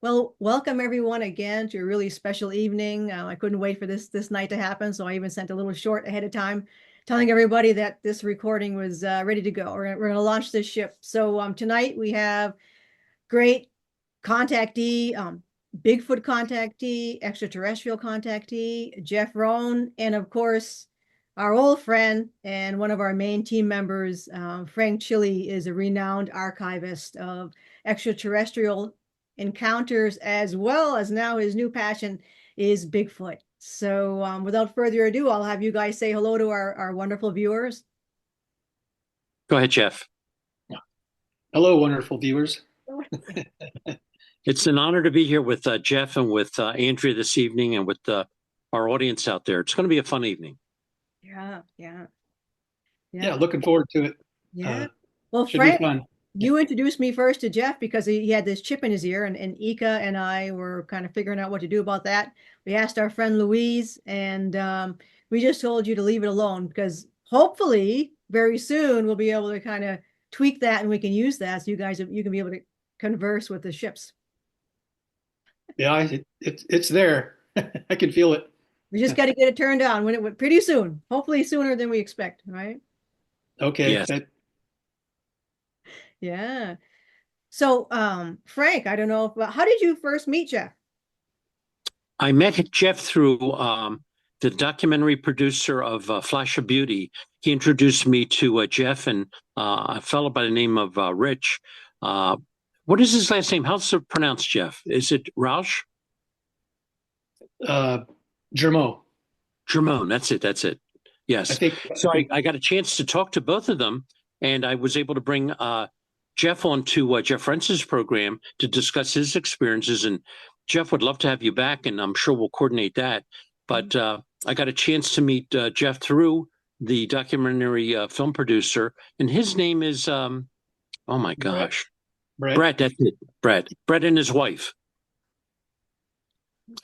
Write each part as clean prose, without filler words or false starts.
Well, welcome everyone again to a really special evening. I couldn't wait for this night to happen, so I even sent a little short ahead of time, telling everybody that this recording was ready to go. We're gonna launch this ship. So tonight we have great contactee, Bigfoot contactee, extraterrestrial contactee, Jeff Rone, and of course our old friend and one of our main team members, Frank Chille, is a renowned archivist of extraterrestrial encounters, as well as now his new passion is Bigfoot. So without further ado, I'll have you guys say hello to our wonderful viewers. Go ahead, Jeff. Hello, wonderful viewers. It's an honor to be here with Jeff and with Andrea this evening and with our audience out there. It's going to be a fun evening. Yeah, looking forward to it. Yeah. Well, Should Frank, be fun. you introduced me first to Jeff because he had this chip in his ear, and Ika and I were kind of figuring out what to do about that. We asked our friend Louise, and we just told you to leave it alone because hopefully very soon we'll be able to kind of tweak that and we can use that so you can be able to converse with the ships. Yeah, it's there. I can feel it. We just got to get it turned on when it pretty soon, hopefully sooner than we expect, right? Okay. Yes. Yeah. So, Frank, I don't know how did you first meet Jeff? I met Jeff through the documentary producer of Flash of Beauty. He introduced me to Jeff and a fellow by the name of Rich. What is his last name? How's it pronounced, Jeff? Is it Roush? Germo. Germone, that's it. That's it. Yes. So I got a chance to talk to both of them, and I was able to bring Jeff onto Jeff Rentz's program to discuss his experiences. And Jeff would love to have you back, and I'm sure we'll coordinate that. But I got a chance to meet Jeff through the documentary film producer, and his name is, oh my gosh. Brett, that's it. Brett and his wife.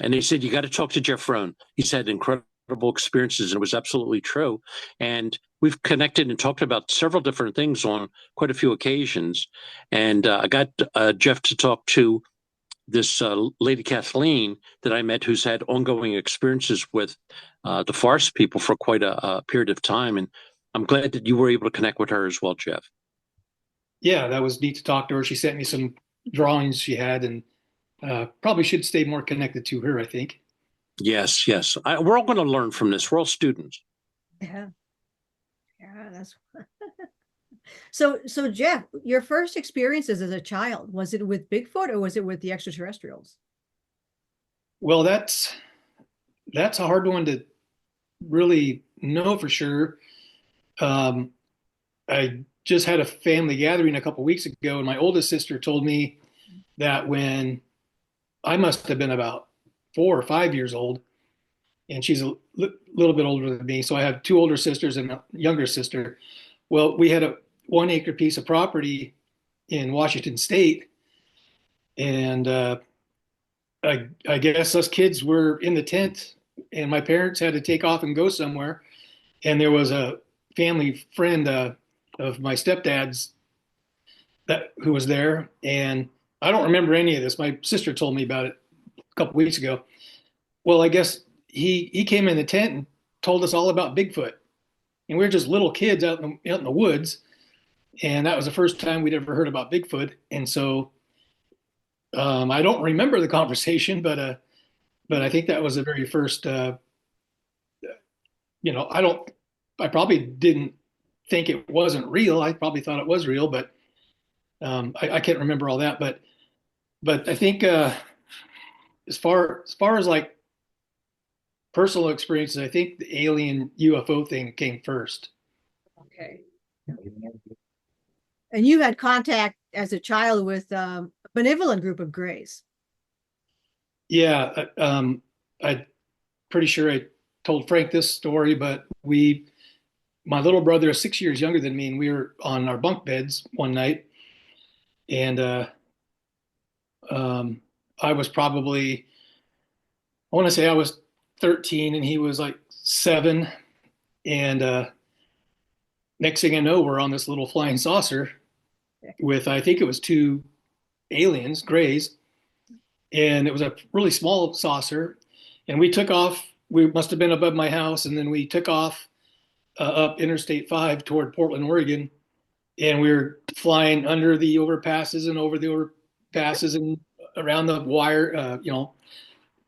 And they said, you got to talk to Jeff Rone. He's had incredible experiences, and it was absolutely true. And we've connected and talked about several different things on quite a few occasions. And I got Jeff to talk to this lady, Kathleen, that I met, who's had ongoing experiences with the forest people for quite a period of time. And I'm glad that you were able to connect with her as well, Jeff. Yeah, that was neat to talk to her. She sent me some drawings she had, and probably should stay more connected to her, I think. Yes. We're all going to learn from this. We're all students. Yeah, that's so Jeff, your first experiences as a child, was it with Bigfoot or was it with the extraterrestrials? Well, that's a hard one to really know for sure. I just had a family gathering a couple weeks ago, and my oldest sister told me that when I must have been about 4 or 5 years old, and she's a little bit older than me. So I have two older sisters and a younger sister. Well, we had a 1 acre piece of property in Washington State, and I guess us kids were in the tent, and my parents had to take off and go somewhere. And there was a family friend of my stepdad's who was there, and I don't remember any of this. My sister told me about it a couple weeks ago. Well, I guess he came in the tent and told us all about Bigfoot, and we were just little kids out in the woods, and that was the first time we'd ever heard about Bigfoot. And so I don't remember the conversation, but I think that was the very first. I probably didn't think it wasn't real. I probably thought it was real, but I can't remember all that. But I think as far as like personal experiences, I think the alien UFO thing came first. Okay. And you had contact as a child with a benevolent group of Greys. Yeah, I'm pretty sure I told Frank this story, but my little brother is 6 years younger than me, and we were on our bunk beds one night, and I was probably, I want to say I was 13 and he was like 7. And next thing I know, we're on this little flying saucer with, I think it was two aliens, Greys. and it was a really small saucer. And we took off. We must have been above my house, and then we took off up Interstate 5 toward Portland, Oregon. And we were flying under the overpasses and over the overpasses and around the wire,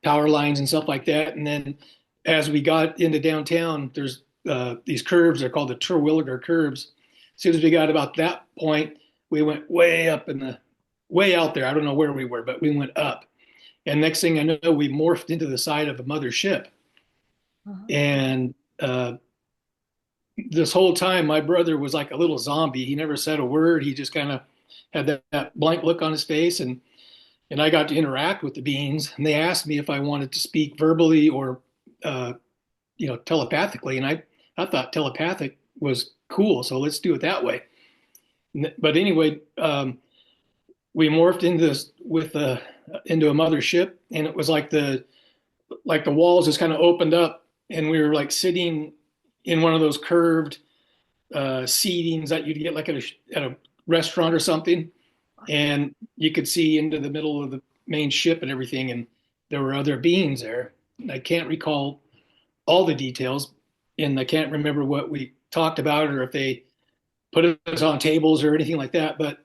power lines and stuff like that. And then as we got into downtown, there's these curves. They're called the Terwilliger curves. As soon as we got about that point, we went way up way out there. I don't know where we were, but we went up. And next thing I know, we morphed into the side of a mother ship. Uh-huh. And this whole time, my brother was like a little zombie. He never said a word. He just kind of had that blank look on his face. And I got to interact with the beings. And they asked me if I wanted to speak verbally or, telepathically. And I thought telepathic was cool. So let's do it that way. But anyway, we morphed into a mother ship, and it was like the walls just kind of opened up, and we were like sitting in one of those curved seatings that you'd get like at a restaurant or something, and you could see into the middle of the main ship and everything, and there were other beings there. I can't recall all the details, and I can't remember what we talked about or if they put us on tables or anything like that, but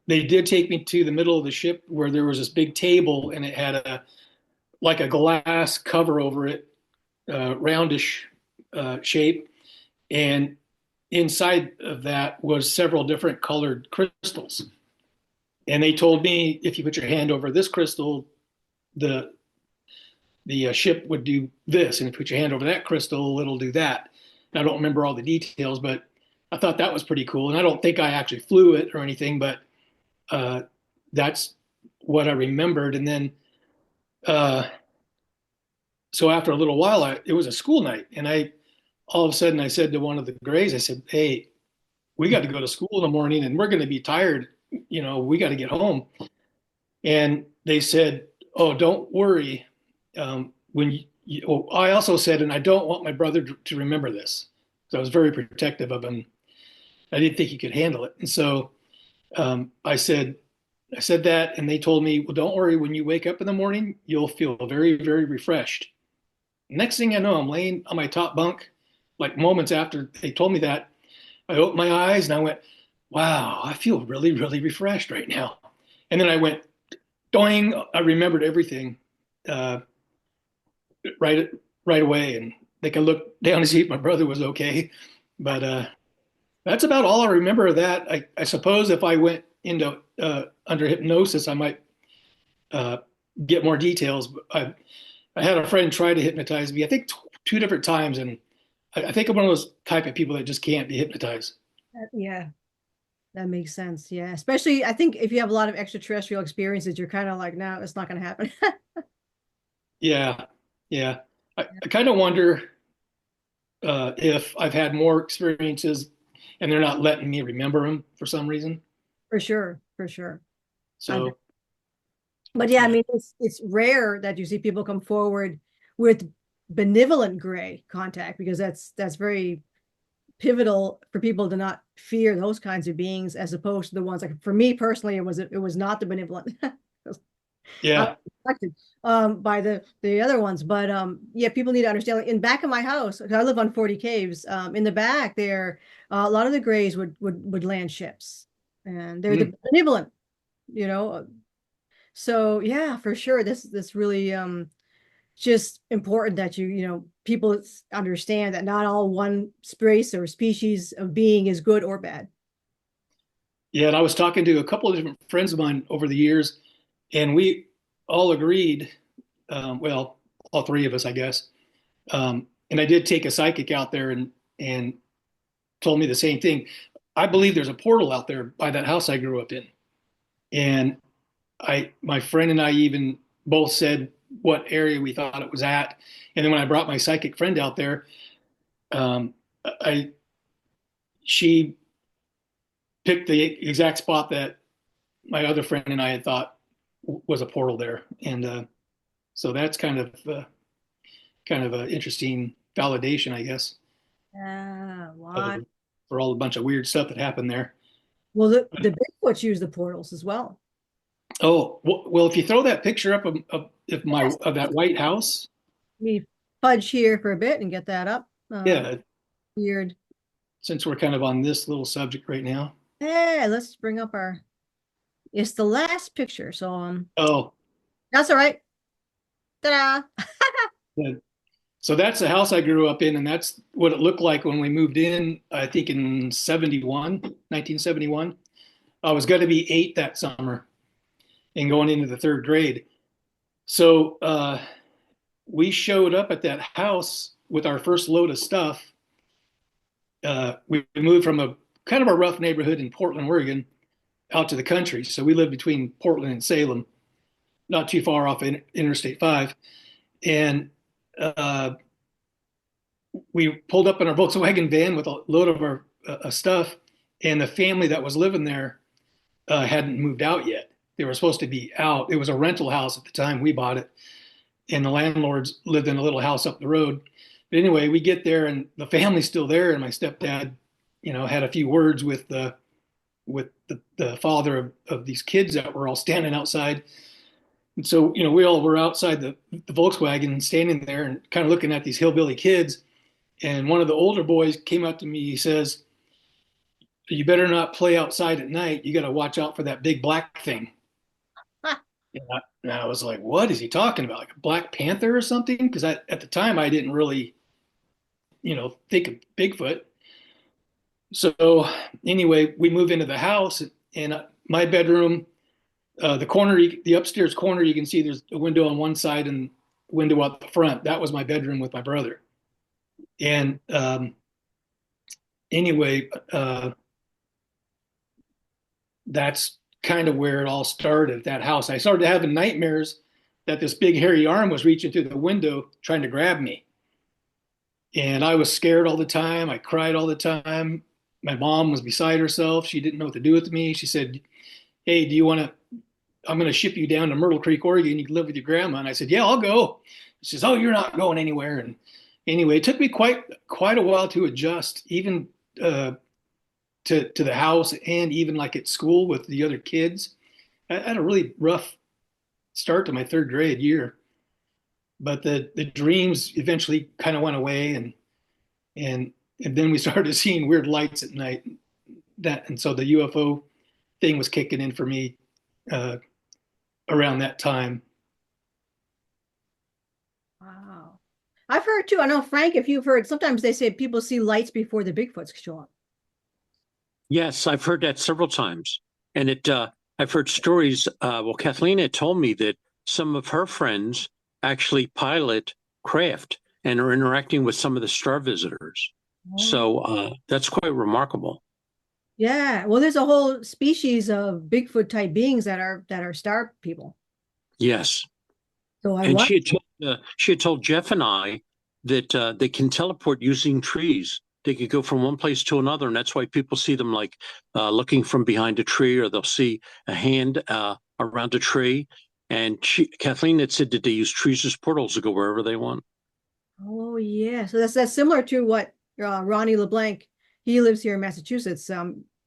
they did take me to the middle of the ship where there was this big table, and it had a glass cover over it, roundish shape, and inside of that was several different colored crystals. And they told me if you put your hand over this crystal, the ship would do this, and if you put your hand over that crystal, it'll do that. And I don't remember all the details, but I thought that was pretty cool. And I don't think I actually flew it or anything, but that's what I remembered. And then, so after a little while, it was a school night. And all of a sudden I said to one of the Grays, I said, "Hey, we got to go to school in the morning and we're going to be tired. We got to get home." And they said, "Oh, don't worry. I also said, and I don't want my brother to remember this." So I was very protective of him. I didn't think he could handle it. And so I said that, and they told me, "Well, don't worry. When you wake up in the morning, you'll feel very, very refreshed." Next thing I know, I'm laying on my top bunk, like moments after they told me that. I opened my eyes and I went, "Wow, I feel really, really refreshed right now." And then I went, doing, I remembered everything right away. And they could look down to see if my brother was okay. But that's about all I remember of that. I suppose if I went into under hypnosis, I might get more details. But I had a friend try to hypnotize me, I think two different times, and I think I'm one of those type of people that just can't be hypnotized. Yeah, that makes sense. Yeah, especially I think if you have a lot of extraterrestrial experiences, you're kind of like, no, it's not going to happen. Yeah. I kind of wonder if I've had more experiences and they're not letting me remember them for some reason. For sure. So, but yeah, I mean, it's rare that you see people come forward with benevolent gray contact, because that's very pivotal for people to not fear those kinds of beings, as opposed to the ones like, for me personally, it was not the benevolent. Yeah. By the other ones, but yeah, people need to understand. Like in back of my house, I live on 40 caves. In the back there, a lot of the Greys would land ships, and they're the benevolent, So yeah, for sure, this really just important that people understand that not all one race or species of being is good or bad. Yeah, and I was talking to a couple of different friends of mine over the years, and we all agreed, well, all three of us, I guess. And I did take a psychic out there and told me the same thing. I believe there's a portal out there by that house I grew up in. And my friend and I even both said what area we thought it was at. And then when I brought my psychic friend out there, she picked the exact spot that my other friend and I had thought was a portal there. And so that's kind of an interesting validation, I guess. Wow. For all the bunch of weird stuff that happened there. Well, the Bigfoots use the portals as well. Oh, well, if you throw that picture up of that White House, We fudge here for a bit and get that up. yeah, Weird. since we're kind of on this little subject right now. Hey, let's bring up it's the last picture. So Oh, that's all right. Ta-da! the- so that's the house I grew up in, and that's what it looked like when we moved in, I think in 1971. I was going to be 8 that summer and going into the 3rd grade. So we showed up at that house with our first load of stuff. We moved from a kind of a rough neighborhood in Portland, Oregon, out to the country. So we lived between Portland and Salem, not too far off Interstate 5. And we pulled up in our Volkswagen van with a load of our stuff. And the family that was living there hadn't moved out yet. They were supposed to be out. It was a rental house at the time we bought it. And the landlords lived in a little house up the road. But anyway, we get there and the family's still there. And my stepdad, had a few words with the father of these kids that were all standing outside. And so, we all were outside the Volkswagen standing there and kind of looking at these hillbilly kids. And one of the older boys came up to me. He says, "You better not play outside at night. You got to watch out for that big black thing." And I was like, what is he talking about? Like a Black Panther or something? Because at the time I didn't really, think of Bigfoot. So anyway, we move into the house, and my bedroom, the upstairs corner, you can see there's a window on one side and a window out the front. That was my bedroom with my brother. And anyway, that's kind of where it all started at that house. I started having nightmares that this big hairy arm was reaching through the window trying to grab me. And I was scared all the time. I cried all the time. My mom was beside herself. She didn't know what to do with me. She said, "Hey, I'm going to ship you down to Myrtle Creek, Oregon. You can live with your grandma." And I said, "Yeah, I'll go." She says, "Oh, you're not going anywhere." And anyway, it took me quite a while to adjust, even to the house and even like at school with the other kids. I had a really rough start to my 3rd grade year, but the dreams eventually kind of went away, and then we started seeing weird lights at night. And so the UFO thing was kicking in for me around that time. Wow. I've heard too. I know, Frank, if you've heard, sometimes they say people see lights before the Bigfoots show up. Yes, I've heard that several times. And I've heard stories. Well, Kathleen had told me that some of her friends actually pilot craft and are interacting with some of the star visitors. Oh. So that's quite remarkable. Yeah. Well, there's a whole species of Bigfoot type beings that are star people. Yes. So she had told Jeff and I that they can teleport using trees. They could go from one place to another, and that's why people see them like looking from behind a tree, or they'll see a hand around a tree. And Kathleen had said that they use trees as portals to go wherever they want. Oh yeah, so that's similar to what Ronnie LeBlanc, he lives here in Massachusetts,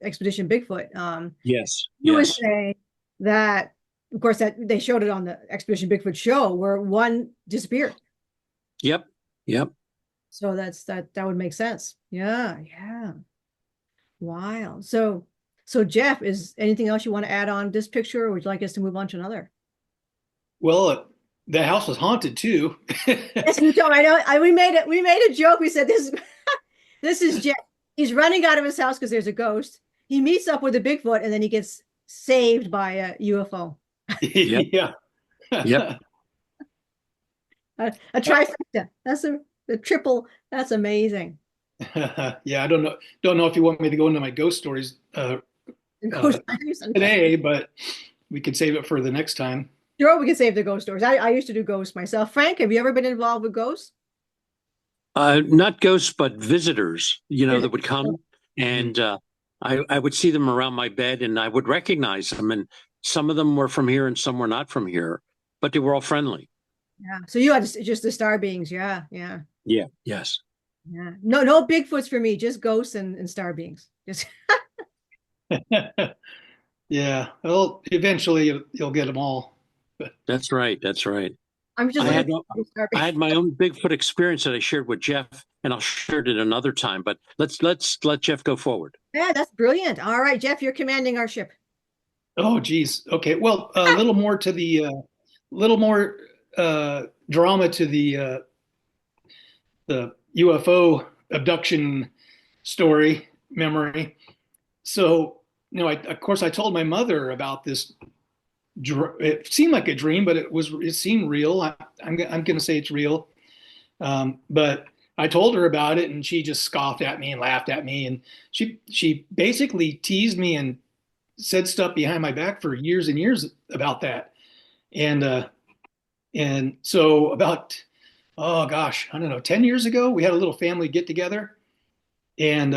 Expedition Bigfoot. Yes, he was saying that, of course, that they showed it on the Expedition Bigfoot show where one disappeared. Yep. So that would make sense. Yeah. Wow. So Jeff, is anything else you want to add on this picture, or would you like us to move on to another? Well, the house was haunted too. Yes, you told. I know. We made a joke. We said this is Jeff. He's running out of his house because there's a ghost. He meets up with a Bigfoot, and then he gets saved by a UFO. Yep. Yep. A trifecta. That's the triple. That's amazing. Yeah, I don't know if you want me to go into my ghost stories today, but we could save it for the next time. Sure, we can save the ghost stories. I used to do ghosts myself. Frank, have you ever been involved with ghosts? Not ghosts, but visitors, that would come, and I would see them around my bed, and I would recognize them. And some of them were from here and some were not from here, but they were all friendly. Yeah. So you had just the star beings. Yeah. Yeah. Yes. Yeah. No Bigfoots for me, just ghosts and star beings. Just Yeah. Well, eventually you'll get them all. But That's right. That's right. I'm just I had looking. I had my own Bigfoot experience that I shared with Jeff, and I'll share it at another time. But let's let Jeff go forward. Yeah, that's brilliant. All right, Jeff, you're commanding our ship. oh, geez. Okay. Well, a little more to the little more drama to the UFO abduction story memory. So, of course, I told my mother about this. It seemed like a dream, but it seemed real. I'm going to say it's real. But I told her about it, and she just scoffed at me and laughed at me, and she basically teased me and said stuff behind my back for years and years about that. And so about, oh gosh, I don't know, 10 years ago, we had a little family get together, and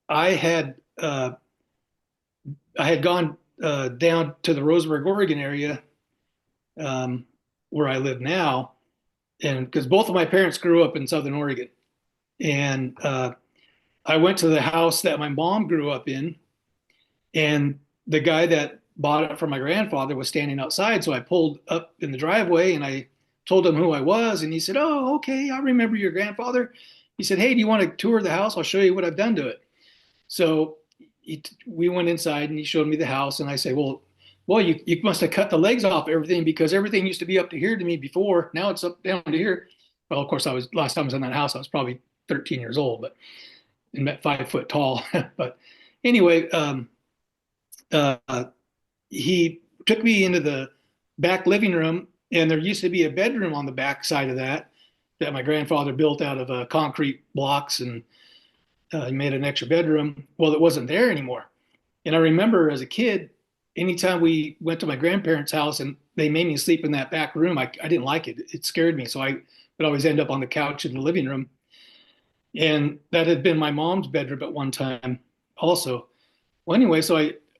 I had uh, I had gone down to the Roseburg, Oregon area, where I live now, and because both of my parents grew up in Southern Oregon, and I went to the house that my mom grew up in, and the guy that bought it from my grandfather was standing outside. So I pulled up in the driveway and I told him who I was, and he said, "Oh, okay, I remember your grandfather." He said, "Hey, do you want to tour the house? I'll show you what I've done to it." So we went inside and he showed me the house, and I said, well, you must have cut the legs off everything, because everything used to be up to here to me before. Now it's up down to here. Well, of course, last time I was in that house, I was probably 13 years old, but and 5 foot tall. But anyway, uh, he took me into the back living room, and there used to be a bedroom on the back side of that my grandfather built out of concrete blocks, and he made an extra bedroom. Well, it wasn't there anymore. And I remember as a kid, anytime we went to my grandparents' house and they made me sleep in that back room, I didn't like it. It scared me. So I would always end up on the couch in the living room. And that had been my mom's bedroom at one time also. Well, anyway, so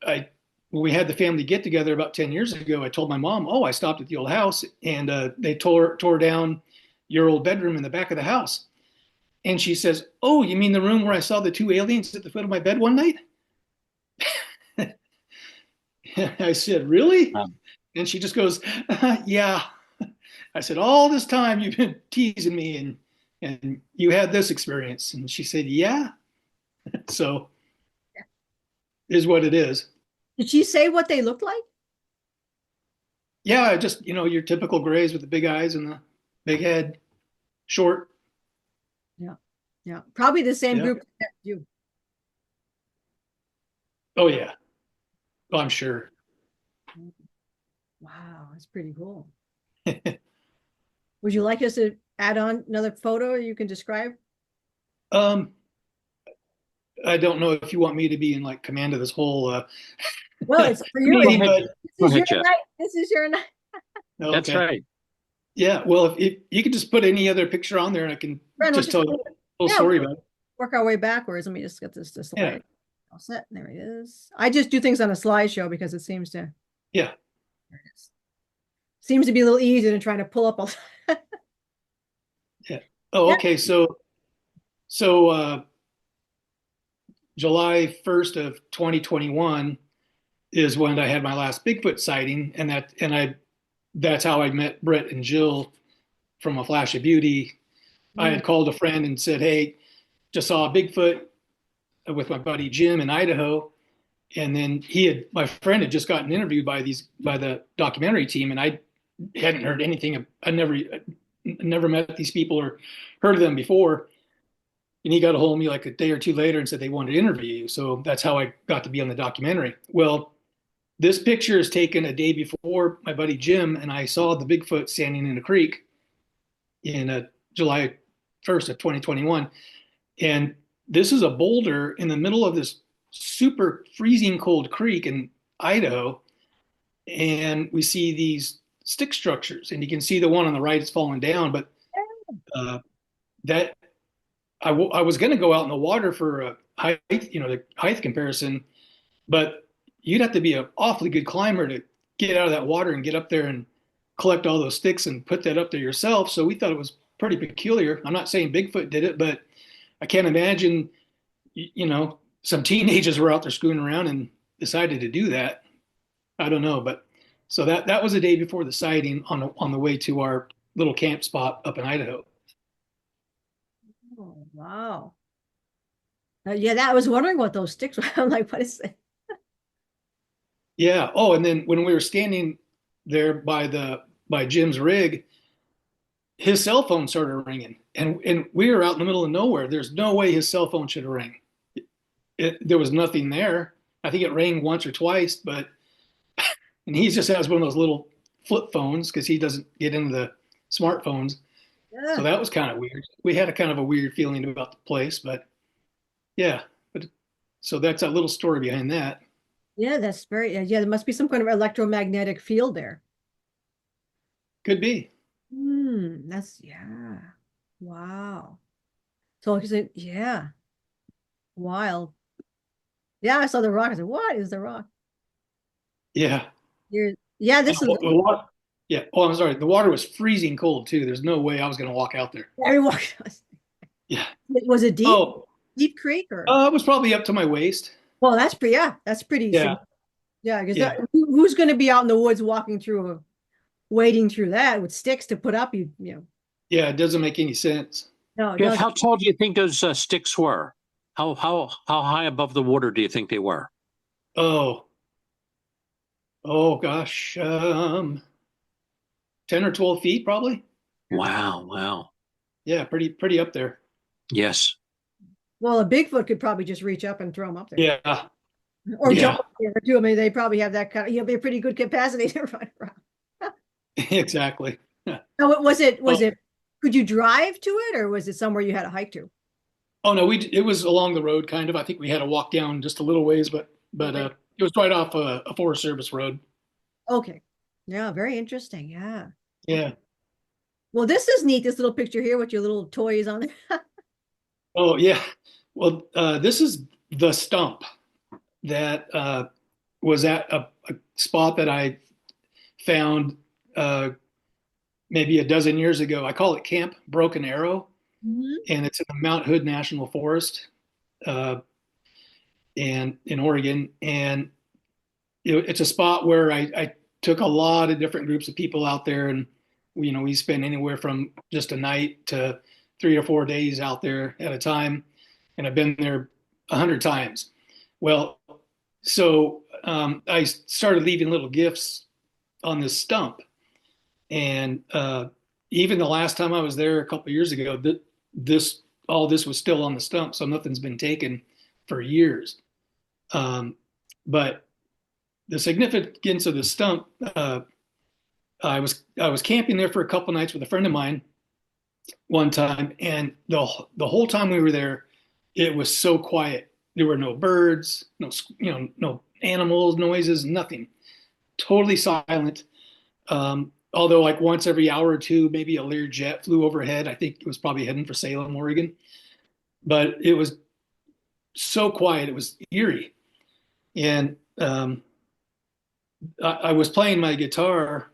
when we had the family get together about 10 years ago, I told my mom, "Oh, I stopped at the old house, and they tore down your old bedroom in the back of the house." And she says, "Oh, you mean the room where I saw the two aliens at the foot of my bed one night?" I said, "Really?" And she just goes, "Yeah." I said, "All this time you've been teasing me, and you had this experience." And she said, "Yeah." So is what it is. Did she say what they looked like? Yeah, just your typical grays with the big eyes and the big head, short. Yeah. Yeah. Probably the same Yeah. group that you. Oh yeah. Oh, I'm sure. Wow, that's pretty cool. Would you like us to add on another photo you can describe? Um, I don't know if you want me to be in like command of this whole Well, it's for you. meeting, Go ahead. but Go This is ahead, your Jeff. night. This is your night. That's okay. right. Yeah, well, if you could just put any other picture on there, and I can Friend, just tell you a little yeah, story about it. work our way backwards. Let me just get this slide. Yeah. All set. There it is. I just do things on a slideshow because it seems to. Yeah. There it is. Seems to be a little easier than trying to pull up a. Yeah. Oh, okay. So July 1st of 2021 is when I had my last Bigfoot sighting, and that's how I met Brett and Jill from A Flash of Beauty. I had called a friend and said, "Hey, just saw a Bigfoot with my buddy Jim in Idaho." And then my friend had just gotten interviewed by the documentary team, and I hadn't heard anything. I never met these people or heard of them before. And he got a hold of me like a day or two later and said they wanted to interview you. So that's how I got to be on the documentary. Well, this picture is taken a day before my buddy Jim and I saw the Bigfoot standing in a creek in July 1st of 2021. And this is a boulder in the middle of this super freezing cold creek in Idaho. And we see these stick structures, and you can see the one on the right is falling down, but that I was going to go out in the water for a height, the height comparison, but you'd have to be an awfully good climber to get out of that water and get up there and collect all those sticks and put that up there yourself. So we thought it was pretty peculiar. I'm not saying Bigfoot did it, but I can't imagine, some teenagers were out there screwing around and decided to do that. I don't know, but so that was the day before the sighting on the way to our little camp spot up in Idaho. Oh, wow. Yeah, that I was wondering what those sticks were. I'm like, what is it? Yeah. Oh, and then when we were standing there by Jim's rig, his cell phone started ringing, and we were out in the middle of nowhere. There's no way his cell phone should have rang. There was nothing there. I think it rang once or twice, but and he just has one of those little flip phones because he doesn't get into the smartphones. So Yeah. that was kind of weird. We had a kind of a weird feeling about the place, but yeah. But so that's a little story behind that. Yeah, that's very, yeah, there must be some kind of electromagnetic field there. Could be. That's, yeah. Wow. So, like I said, yeah, wild. Yeah, I saw the rock. I said, what is the rock? Yeah. Here, yeah, this is Yeah. Oh, I'm sorry. The water was freezing cold too. There's no way I was going to walk out there. very walk. Yeah. Was it deep? Oh, Deep creek or? it was probably up to my waist. Well, that's pretty, yeah, that's pretty, Yeah. yeah, because Yeah. who's going to be out in the woods walking through, wading through that with sticks to put up, you know, Yeah. It doesn't make any sense. no, it Jeff, doesn't. how tall do you think those sticks were? How high above the water do you think they were? Oh, oh gosh. 10 or 12 feet probably. Wow, wow. Yeah. Pretty up there. Yes. Well, a Bigfoot could probably just reach up and throw them up there. Yeah. Or Yeah. jump up there too. I mean, they probably have that kind of, be a pretty good capacity to run around. Exactly. Now, could you drive to it or was it somewhere you had to hike to? Oh no, it was along the road kind of. I think we had to walk down just a little ways, but it was right off a Forest Service road. Okay. Yeah, very interesting. Yeah. Yeah. Well, this is neat, this little picture here with your little toys on there. Oh yeah. Well, this is the stump that was at a spot that I found maybe a dozen years ago. I call it Camp Broken Arrow, Mhm. and it's in the Mount Hood National Forest, uh, and in Oregon. And it's a spot where I took a lot of different groups of people out there, and we spent anywhere from just a night to 3 or 4 days out there at a time, and I've been there 100 times. Well, so I started leaving little gifts on this stump, and even the last time I was there a couple of years ago, this all this was still on the stump, so nothing's been taken for years. But the significance of the stump, I was camping there for a couple nights with a friend of mine one time, and the whole time we were there, it was so quiet. There were no birds, no animals, noises, nothing. Totally silent. Although like once every hour or two, maybe a Learjet flew overhead. I think it was probably heading for Salem, Oregon. But it was so quiet, it was eerie. And I was playing my guitar,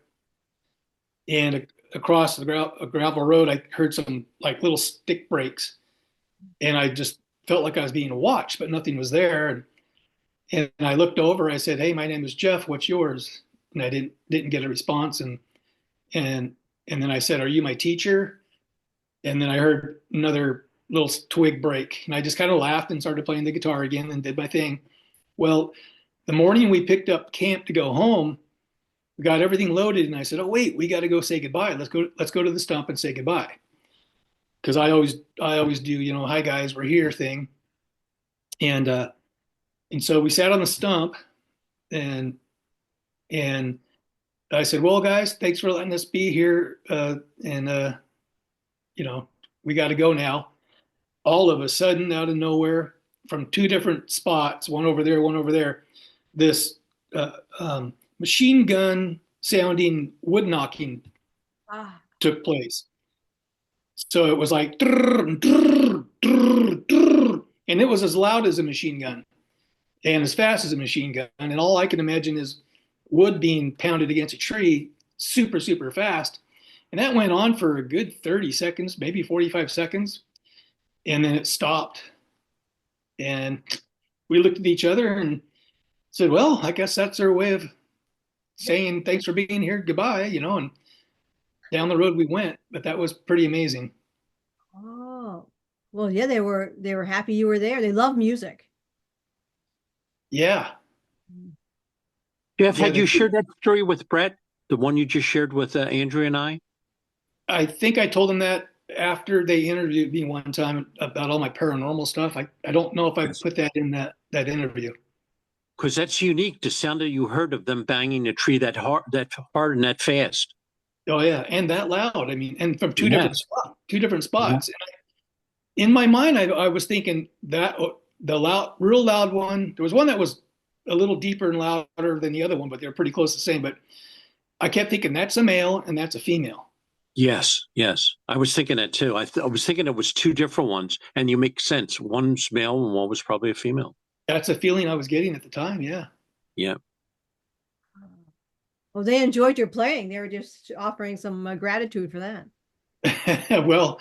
and across a gravel road, I heard some like little stick breaks, and I just felt like I was being watched, but nothing was there. And I looked over. I said, "Hey, my name is Jeff. What's yours?" And I didn't get a response. And then I said, "Are you my teacher?" And then I heard another little twig break, and I just kind of laughed and started playing the guitar again and did my thing. Well, the morning we picked up camp to go home, we got everything loaded, and I said, "Oh wait, we got to go say goodbye. Let's go to the stump and say goodbye." Because I always do, "Hi guys, we're here" thing. And so we sat on the stump, and and I said, "Well, guys, thanks for letting us be here, and you know, we got to go now." All of a sudden, out of nowhere, from two different spots, one over there, one over there, this machine gun sounding wood knocking Ah, took place. So it was like, "Drrr, drrr, drrr, drrr," and it was as loud as a machine gun and as fast as a machine gun. And all I can imagine is wood being pounded against a tree super, super fast. And that went on for a good 30 seconds, maybe 45 seconds. And then it stopped. And we looked at each other and said, "Well, I guess that's their way of saying, thanks for being here, goodbye, and down the road we went. But that was pretty amazing. Oh, well, yeah, they were happy you were there. They love music. Yeah. Jeff, Yeah, had you shared that story with Brett, the one you just shared with Andrea and I? I think I told them that after they interviewed me one time about all my paranormal stuff. I don't know if I put that in that interview. Because that's unique, the sound that you heard of them banging a tree that hard and that fast. Oh yeah, and that loud. I mean, and from two Yeah. different spots. Two different spots. In my mind, I was thinking that the loud, real loud one. There was one that was a little deeper and louder than the other one, but they were pretty close to the same. But I kept thinking that's a male and that's a female. Yes, yes. I was thinking that too. I was thinking it was two different ones, and you make sense. One's male and one was probably a female. That's a feeling I was getting at the time. Yeah. Yeah. Well, they enjoyed your playing. They were just offering some gratitude for that. Well,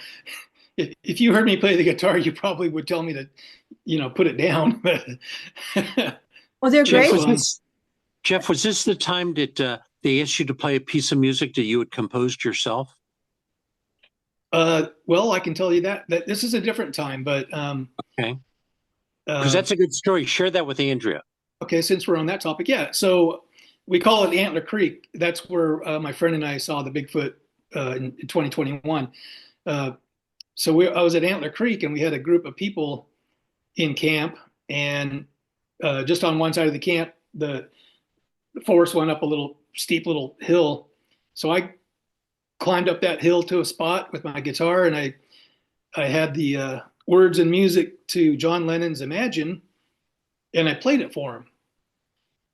if you heard me play the guitar, you probably would tell me to, put it down. Well, they're Jeff, great. Jeff, was this the time that they asked you to play a piece of music that you had composed yourself? Well, I can tell you that this is a different time, but okay, because that's a good story. Share that with Andrea. Okay, since we're on that topic, yeah. So we call it Antler Creek. That's where my friend and I saw the Bigfoot in 2021. So I was at Antler Creek, and we had a group of people in camp, and just on one side of the camp, the forest went up a little steep little hill. So I climbed up that hill to a spot with my guitar, and I had the words and music to John Lennon's Imagine, and I played it for him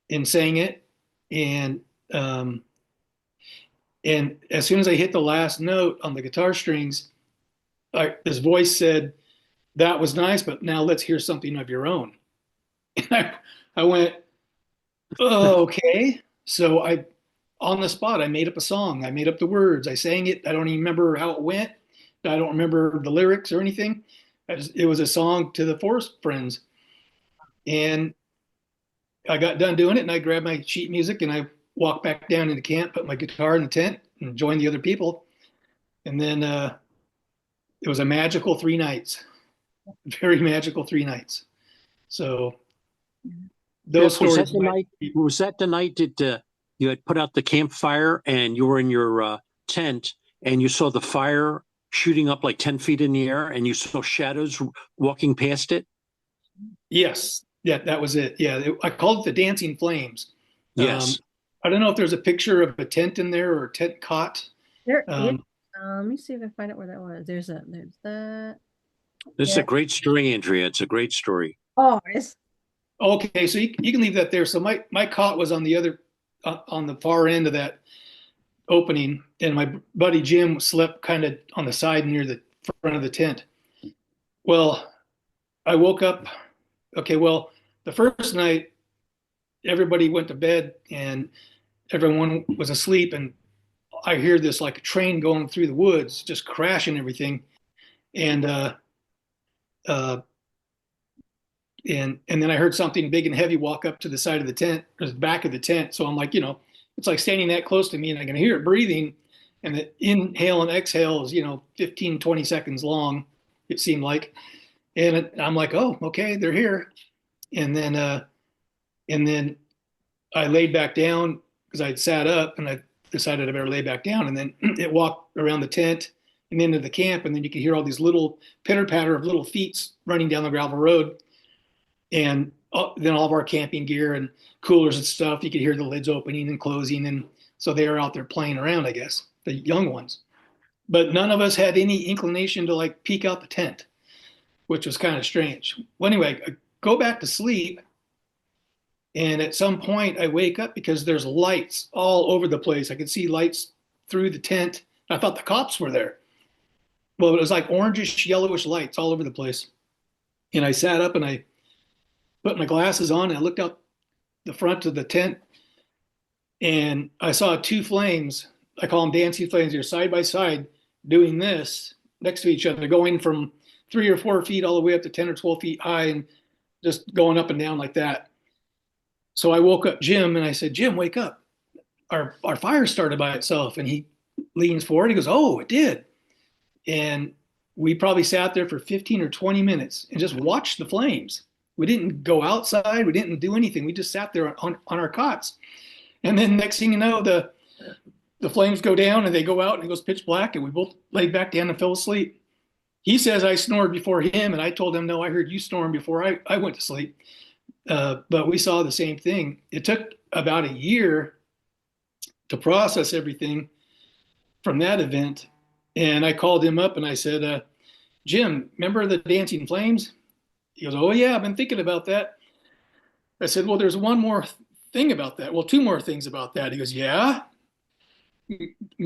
and sang it. And as soon as I hit the last note on the guitar strings, his voice said, "That was nice, but now let's hear something of your own." And I went, "Oh, okay." So on the spot, I made up a song. I made up the words. I sang it. I don't even remember how it went. I don't remember the lyrics or anything. It was a song to the Forest Friends. And I got done doing it, and I grabbed my sheet music, and I walked back down into camp, put my guitar in the tent, and joined the other people. And then it was a magical 3 nights, very magical 3 nights. So those stories. Was that the night that you had put out the campfire and you were in your tent and you saw the fire shooting up like 10 feet in the air and you saw shadows walking past it? Yes. Yeah, that was it. Yeah, I called it the Dancing Flames. Yes. I don't know if there's a picture of a tent in there or a tent cot. There, let me see if I can find out where that was. There's that. This is a great story, Andrea. It's a great story. Oh, it's okay. So you can leave that there. So my cot was on the other, on the far end of that opening, and my buddy Jim slept kind of on the side near the front of the tent. Well, I woke up. Okay, well, the first night, everybody went to bed and everyone was asleep, and I hear this like a train going through the woods, just crashing everything, and then I heard something big and heavy walk up to the side of the tent, or the back of the tent. So I'm like, it's like standing that close to me, and I can hear it breathing, and the inhale and exhale is 15, 20 seconds long, it seemed like. And I'm like, oh, okay, they're here. And then I laid back down because I'd sat up, and I decided I better lay back down. And then it walked around the tent and into the camp. And then you could hear all these little pitter patter of little feet running down the gravel road. And then all of our camping gear and coolers and stuff, you could hear the lids opening and closing. And so they were out there playing around, I guess, the young ones. But none of us had any inclination to like peek out the tent, which was kind of strange. Well, anyway, I go back to sleep, and at some point I wake up because there's lights all over the place. I could see lights through the tent. I thought the cops were there. Well, it was like orangish, yellowish lights all over the place. And I sat up and I put my glasses on and I looked out the front of the tent, and I saw 2 flames. I call them dancing flames. They're side by side doing this next to each other, going from 3 or 4 feet all the way up to 10 or 12 feet high, and just going up and down like that. So I woke up Jim and I said, "Jim, wake up." our fire started by itself. And he leans forward. He goes, oh, it did. And we probably sat there for 15 or 20 minutes and just watched the flames. We didn't go outside. We didn't do anything. We just sat there on our cots. And then next thing you know, the flames go down and they go out and it goes pitch black. And we both laid back down and fell asleep. He says I snored before him. And I told him, no, I heard you snoring before I went to sleep. But we saw the same thing. It took about a year to process everything from that event. And I called him up and I said, Jim, remember the dancing flames? He goes, oh, yeah, I've been thinking about that. I said, well, there's one more thing about that. Well, two more things about that. He goes, yeah,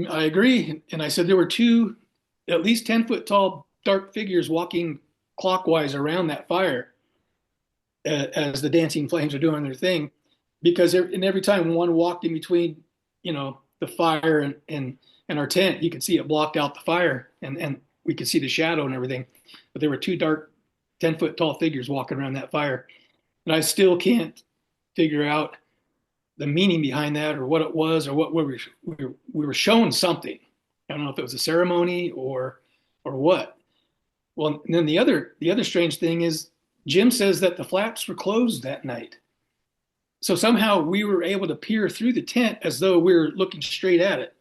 I agree. And I said, there were two at least 10-foot tall dark figures walking clockwise around that fire as the dancing flames are doing their thing. Because every time one walked in between, the fire and our tent, you could see it blocked out the fire and we could see the shadow and everything. But there were two dark 10-foot tall figures walking around that fire. And I still can't figure out the meaning behind that or what it was or what we were shown something. I don't know if it was a ceremony or what. Well, and then the other strange thing is Jim says that the flaps were closed that night. So somehow we were able to peer through the tent as though we were looking straight at it.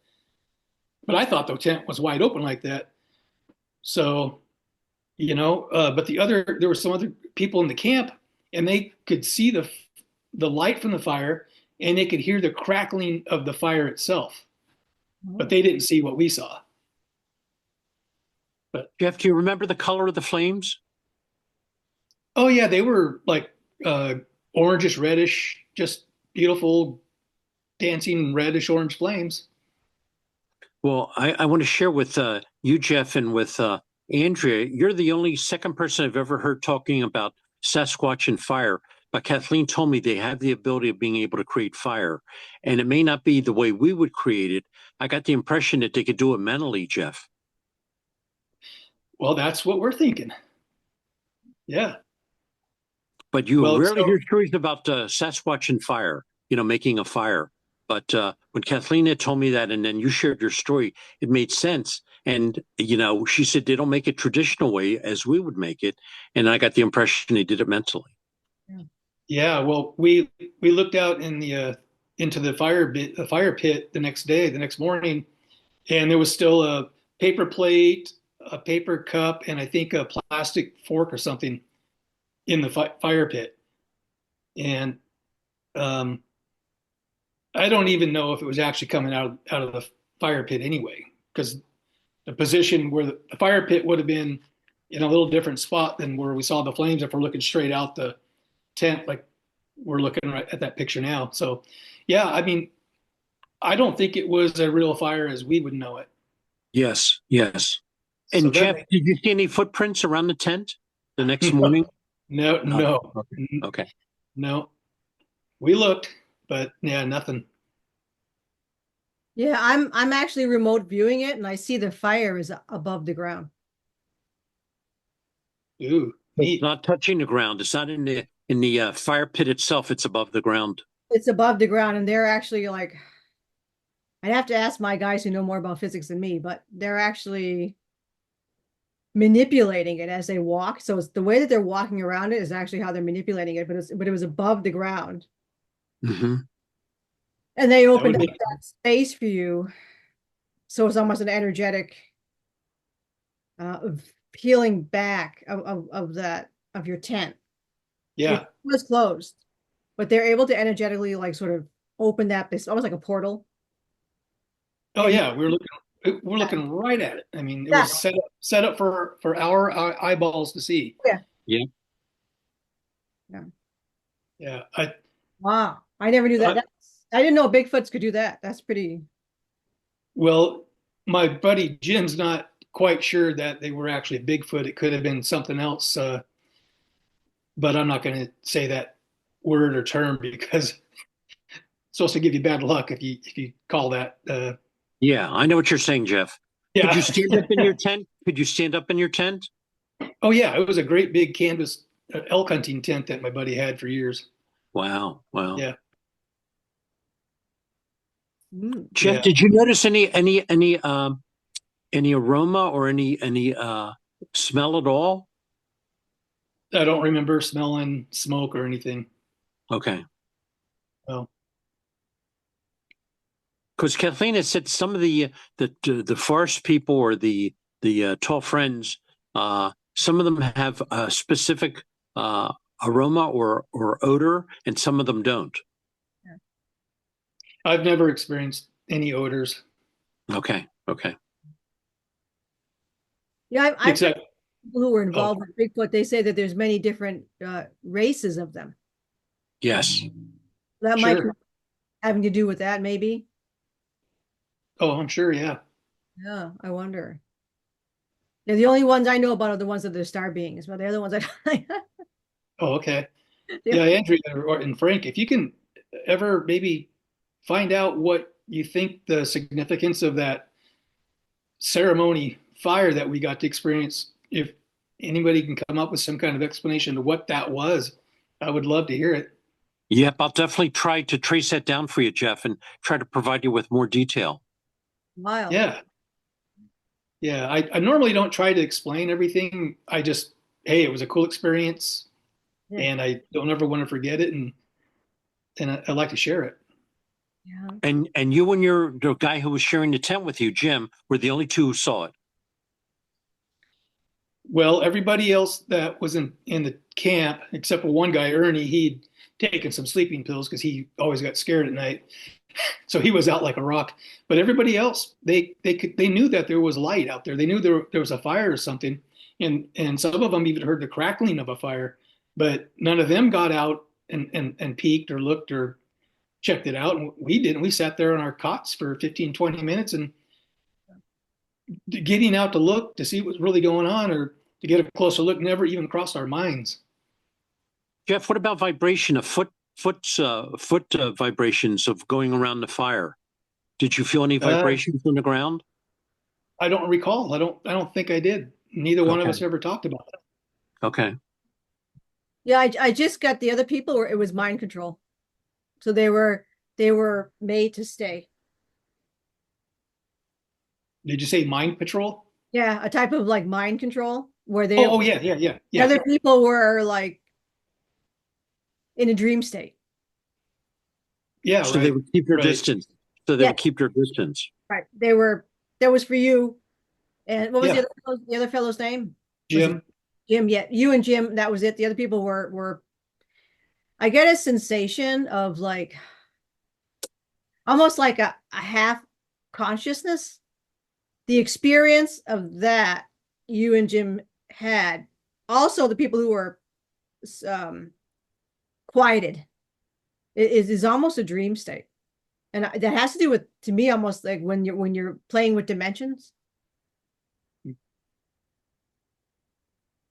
But I thought the tent was wide open like that. So, but there were some other people in the camp and they could see the light from the fire and they could hear the crackling of the fire itself. But they didn't see what we saw. But Jeff, do you remember the color of the flames? Oh yeah, they were like orangish, reddish, just beautiful dancing reddish orange flames. Well, I want to share with you, Jeff, and with Andrea. You're the only second person I've ever heard talking about Sasquatch and fire. But Kathleen told me they have the ability of being able to create fire. And it may not be the way we would create it. I got the impression that they could do it mentally, Jeff. Well, that's what we're thinking. Yeah. But you rarely hear stories about Sasquatch and fire, making a fire. But when Kathleen had told me that and then you shared your story, it made sense. And, she said they don't make it traditional way as we would make it. And I got the impression they did it mentally. Yeah. Well, we looked out into the fire pit the next morning, and there was still a paper plate, a paper cup, and I think a plastic fork or something in the fire pit. And I don't even know if it was actually coming out of the fire pit anyway, because the position where the fire pit would have been in a little different spot than where we saw the flames if we're looking straight out the tent like we're looking right at that picture now. So yeah, I mean, I don't think it was a real fire as we would know it. Yes. And so Jeff, did you see any footprints around the tent the next morning? No. Okay. No. We looked, but yeah, nothing. Yeah, I'm actually remote viewing it and I see the fire is above the ground. Ooh, neat. It's not touching the ground. It's not in the fire pit itself. It's above the ground. It's above the ground, and they're actually like, I'd have to ask my guys who know more about physics than me, but they're actually manipulating it as they walk. So it's the way that they're walking around it is actually how they're manipulating it, but it was above the ground. Mm-hmm. And they opened up that space for you. So it's almost an energetic peeling back of your tent. Yeah. It was closed, but they're able to energetically like sort of open that, it's almost like a portal. Oh yeah, we're looking right at it. I mean, it was set up for our eyeballs to see. Yeah. Wow, I never knew that. I didn't know Bigfoots could do that. That's pretty. Well, my buddy Jim's not quite sure that they were actually a Bigfoot. It could have been something else, but I'm not going to say that word or term because it's supposed to give you bad luck if you call that. Yeah, I know what you're saying, Jeff. Yeah. Could you stand up in your tent? Could you stand up in your tent? Oh yeah, it was a great big canvas elk hunting tent that my buddy had for years. Wow. Yeah. Jeff, Yeah. did you notice any aroma or any smell at all? I don't remember smelling smoke or anything. Okay. Oh, Because Kathleen had said some of the forest people or the tall friends, some of them have a specific aroma or odor, and some of them don't. I've never experienced any odors. Okay. Okay. Yeah, I've heard Except, people who were oh, involved with Bigfoot. They say that there's many different races of them. Yes. That might be sure. having to do with that, maybe. Oh, I'm sure. Yeah. Yeah, I wonder. Yeah, the only ones I know about are the ones that are star beings, but the other ones I Oh, okay. yeah. Yeah, Andrea and Frank, if you can ever maybe find out what you think the significance of that ceremony fire that we got to experience, if anybody can come up with some kind of explanation to what that was, I would love to hear it. Yep. I'll definitely try to trace that down for you, Jeff, and try to provide you with more detail. Wild. Yeah. Yeah. I normally don't try to explain everything. I just, hey, it was a cool experience Yeah. and I don't ever want to forget it. And I like to share it. Yeah. And you and the guy who was sharing the tent with you, Jim, were the only two who saw it. Well, everybody else that was in the camp, except for one guy, Ernie, he'd taken some sleeping pills because he always got scared at night. So he was out like a rock. But everybody else, they knew that there was light out there. They knew there was a fire or something, and some of them even heard the crackling of a fire. But none of them got out and peeked or looked or checked it out. And we didn't. We sat there on our cots for 15, 20 minutes and getting out to look to see what was really going on or to get a closer look never even crossed our minds. Jeff, what about vibration of foot vibrations of going around the fire? Did you feel any vibrations on the ground? I don't recall. I don't think I did. Neither one of us ever talked about it. Okay. Yeah, I just got the other people where it was mind control. So they were made to stay. Did you say mind patrol? Yeah, a type of like mind control where Oh yeah. the other people were like in a dream state. Yeah, So they would keep their distance. So they would keep their distance. Right. That was for you. And what was the other fellow's name? Jim. Jim, yeah. You and Jim, that was it. The other people were I get a sensation of like almost like a half consciousness. The experience of that you and Jim had. Also, the people who were quieted is almost a dream state, and that has to do with, to me, almost like when you're playing with dimensions.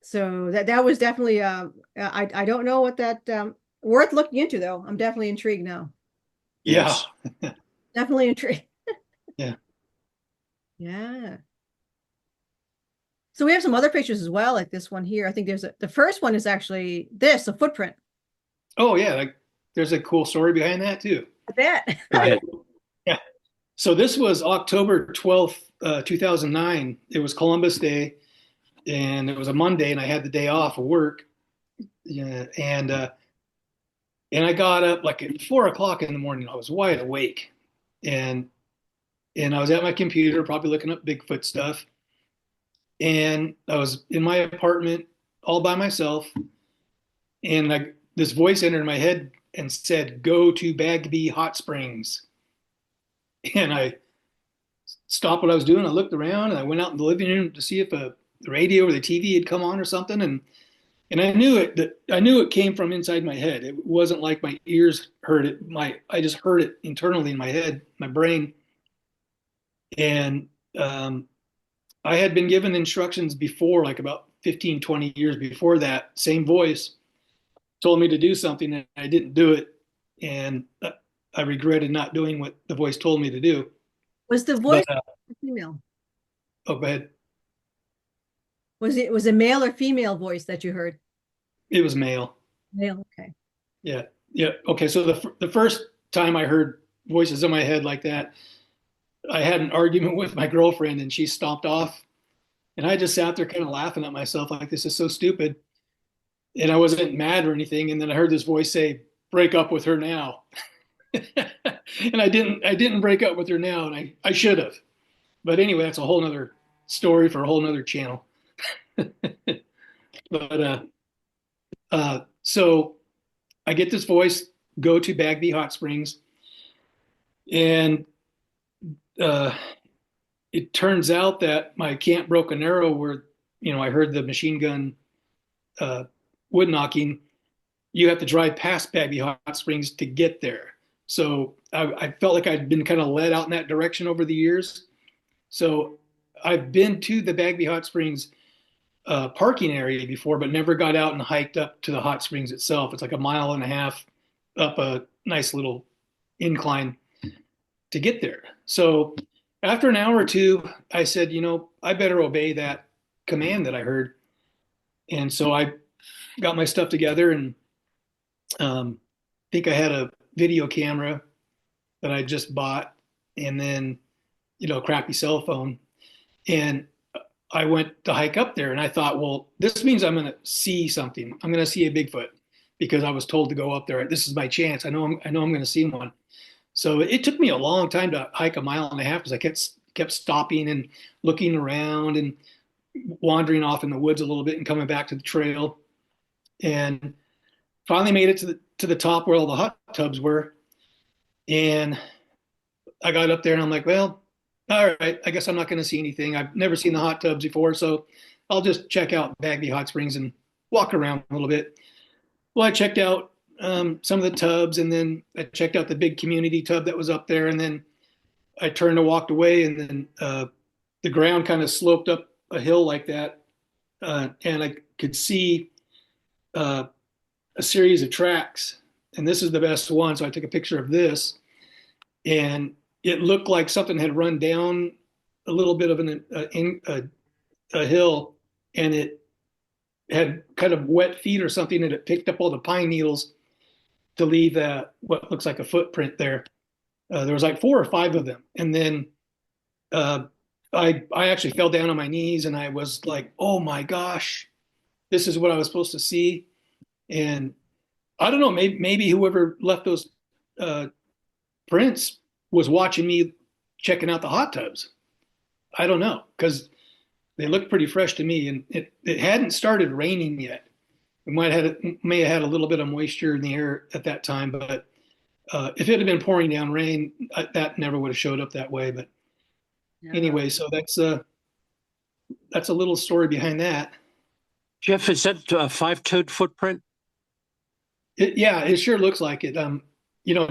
So that was definitely I don't know what that worth looking into though. I'm definitely intrigued now. Yes. Yeah. Definitely intrigued. Yeah. Yeah. So we have some other pictures as well, like this one here. I think the first one is actually a footprint. Oh yeah, like there's a cool story behind that too. I bet. Go ahead. Yeah. So this was October 12th, 2009. It was Columbus Day, and it was a Monday, and I had the day off of work. Yeah, and I got up like at 4 o'clock in the morning. I was wide awake, and I was at my computer, probably looking up Bigfoot stuff. And I was in my apartment all by myself, and this voice entered my head and said, "Go to Bagby Hot Springs." And I stopped what I was doing. I looked around and I went out in the living room to see if the radio or the TV had come on or something. And I knew it came from inside my head. It wasn't like my ears heard it. I just heard it internally in my head, my brain. And I had been given instructions before, like about 15, 20 years before that. Same voice told me to do something and I didn't do it. And I regretted not doing what the voice told me to do. Was the voice female? Oh, go ahead. Was a male or female voice that you heard? It was male. Male, okay. Yeah. Yeah. Okay. So the first time I heard voices in my head like that. I had an argument with my girlfriend and she stomped off. And I just sat there kind of laughing at myself like, this is so stupid. And I wasn't mad or anything. And then I heard this voice say, break up with her now. And I didn't break up with her now. And I should have. But anyway, that's a whole nother story for a whole nother channel. But so I get this voice, go to Bagby Hot Springs. And it turns out that my Camp Broken Arrow, where I heard the machine gun wood knocking, you have to drive past Bagby Hot Springs to get there. So I felt like I'd been kind of led out in that direction over the years. So I've been to the Bagby Hot Springs parking area before, but never got out and hiked up to the hot springs itself. It's like 1.5 miles up a nice little incline to get there. So after an hour or two, I said, I better obey that command that I heard. And so I got my stuff together and think I had a video camera that I just bought and then, a crappy cell phone. And I went to hike up there and I thought, well, this means I'm going to see something. I'm going to see a Bigfoot because I was told to go up there. This is my chance. I know I'm going to see one. So it took me a long time to hike 1.5 miles because I kept stopping and looking around and wandering off in the woods a little bit and coming back to the trail. And finally made it to the top where all the hot tubs were. And I got up there and I'm like, well, all right, I guess I'm not going to see anything. I've never seen the hot tubs before, so I'll just check out Bagby Hot Springs and walk around a little bit. Well, I checked out some of the tubs, and then I checked out the big community tub that was up there, and then I turned and walked away, and then the ground kind of sloped up a hill like that, and I could see a series of tracks, and this is the best one, so I took a picture of this, and it looked like something had run down a little bit of a hill, and it had kind of wet feet or something, and it picked up all the pine needles to leave what looks like a footprint there. There was like 4 or 5 of them, and then I actually fell down on my knees, and I was like, "Oh my gosh, this is what I was supposed to see." And I don't know, maybe whoever left those prints was watching me checking out the hot tubs. I don't know, because they looked pretty fresh to me, and it hadn't started raining yet. It may have had a little bit of moisture in the air at that time, but if it had been pouring down rain, that never would have showed up that way. But anyway, so that's a little story behind that. Jeff, is that a 5-toed footprint? It sure looks like it.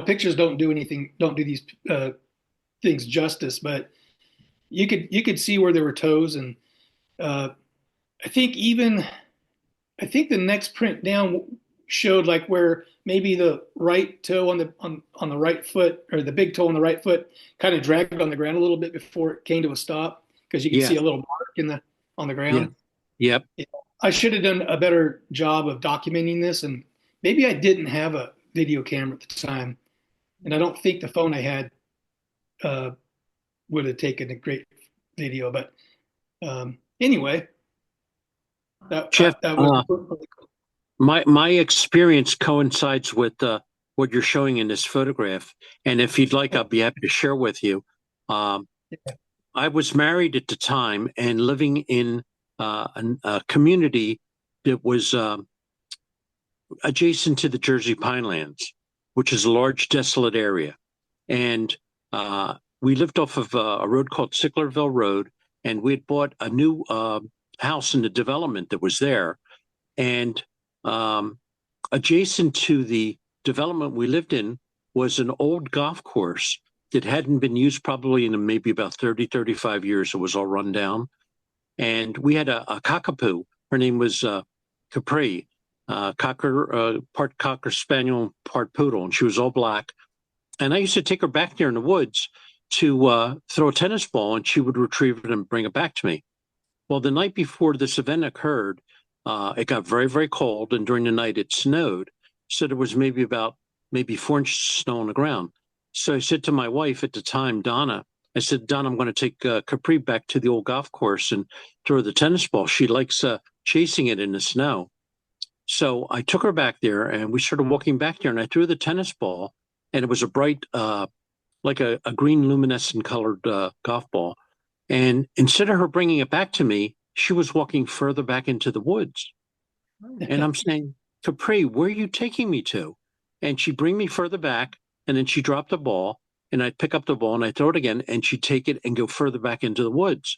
Pictures don't do these things justice, but you could see where there were toes, and I think the next print down showed like where maybe the right toe on the right foot, or the big toe on the right foot, kind of dragged on the ground a little bit before it came to a stop, because you can see a little mark on the ground. Yeah. Yep. I should have done a better job of documenting this, and maybe I didn't have a video camera at the time, and I don't think the phone I had would have taken a great video. But anyway, Jeff, that was really cool. My experience coincides with what you're showing in this photograph, and if you'd like, I'll be happy to share with you. I was married at the time and living in a community that was adjacent to the Jersey Pinelands, which is a large desolate area. And we lived off of a road called Sicklerville Road, and we had bought a new house in the development that was there. And adjacent to the development we lived in was an old golf course that hadn't been used probably in maybe about 30, 35 years. It was all run down. And we had a cockapoo. Her name was Capri. Part Cocker Spaniel, part Poodle, and she was all black. And I used to take her back there in the woods to throw a tennis ball, and she would retrieve it and bring it back to me. Well, the night before this event occurred, it got very, very cold, and during the night it snowed. So there was maybe 4 inches of snow on the ground. So I said to my wife at the time, Donna, I said, Donna, I'm going to take Capri back to the old golf course and throw the tennis ball. She likes chasing it in the snow. So I took her back there and we started walking back there and I threw the tennis ball and it was a bright, like a green luminescent colored golf ball. And instead of her bringing it back to me, she was walking further back into the woods. And I'm saying, Capri, where are you taking me to? And she'd bring me further back and then she dropped the ball and I'd pick up the ball and I'd throw it again and she'd take it and go further back into the woods.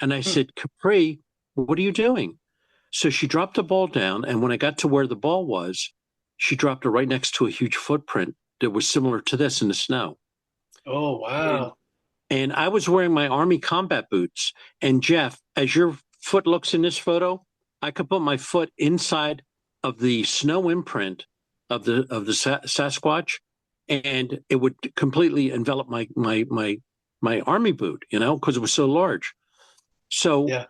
And I said, Capri, what are you doing? So she dropped the ball down. And when I got to where the ball was, she dropped it right next to a huge footprint that was similar to this in the snow. Oh, wow. And I was wearing my Army combat boots. And Jeff, as your foot looks in this photo, I could put my foot inside of the snow imprint of the Sasquatch, and it would completely envelop my Army boot, because it was so large. So yeah.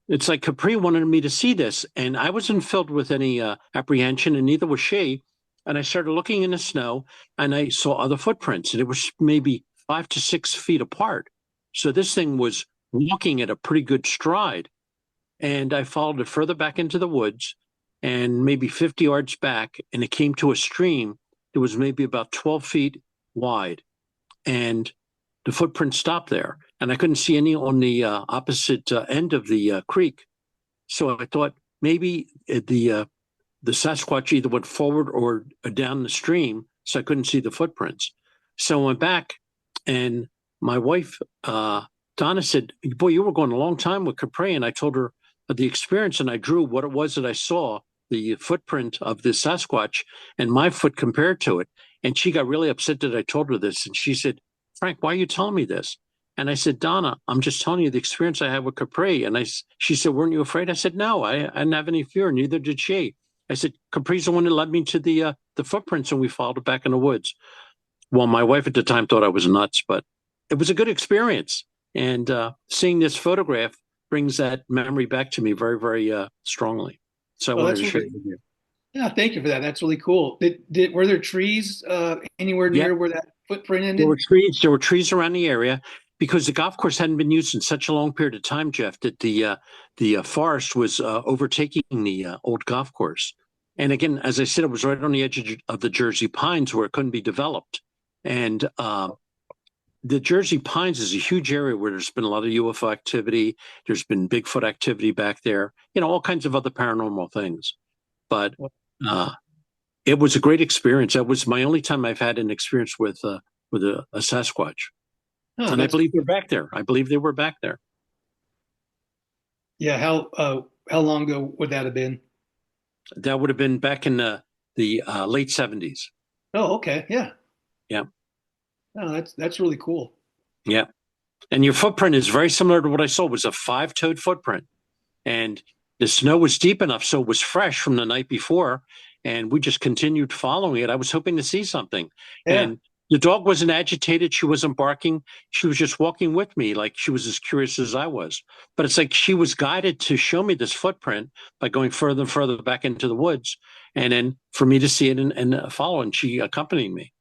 It's like Capri wanted me to see this, and I wasn't filled with any apprehension, and neither was she. And I started looking in the snow, and I saw other footprints, and it was maybe 5 to 6 feet apart. So this thing was walking at a pretty good stride. And I followed it further back into the woods, and maybe 50 yards back, and it came to a stream that was maybe about 12 feet wide. And the footprint stopped there. And I couldn't see any on the opposite end of the creek. So I thought maybe the Sasquatch either went forward or down the stream, so I couldn't see the footprints. So I went back, and my wife, Donna, said, boy, you were going a long time with Capri. And I told her the experience, and I drew what it was that I saw, the footprint of the Sasquatch, and my foot compared to it. And she got really upset that I told her this. And she said, Frank, why are you telling me this? And I said, Donna, I'm just telling you the experience I had with Capri. And she said, weren't you afraid? I said, no, I didn't have any fear. Neither did she. I said, Capri's the one that led me to the footprints, and we followed it back in the woods. Well, my wife at the time thought I was nuts, but it was a good experience. And seeing this photograph brings that memory back to me very, very strongly. So I wanted to share it with you. Yeah, thank you for that. That's really cool. Were there trees anywhere near where that footprint ended? There were trees around the area, because the golf course hadn't been used in such a long period of time, Jeff, that the forest was overtaking the old golf course. And again, as I said, it was right on the edge of the Jersey Pines where it couldn't be developed. And the Jersey Pines is a huge area where there's been a lot of UFO activity. There's been Bigfoot activity back there, all kinds of other paranormal things. But it was a great experience. That was my only time I've had an experience with a Sasquatch. Oh, and I believe they're back there. I believe they were back there. Yeah. How long ago would that have been? That would have been back in the late 70s. Oh, okay. Yeah. Yeah. Oh, that's really cool. Yeah. And your footprint is very similar to what I saw. It was a 5-toed footprint. And the snow was deep enough, so it was fresh from the night before. And we just continued following it. I was hoping to see something. Yeah. And the dog wasn't agitated. She wasn't barking. She was just walking with me, like she was as curious as I was. But it's like she was guided to show me this footprint by going further and further back into the woods, and then for me to see it and follow. And she accompanied me.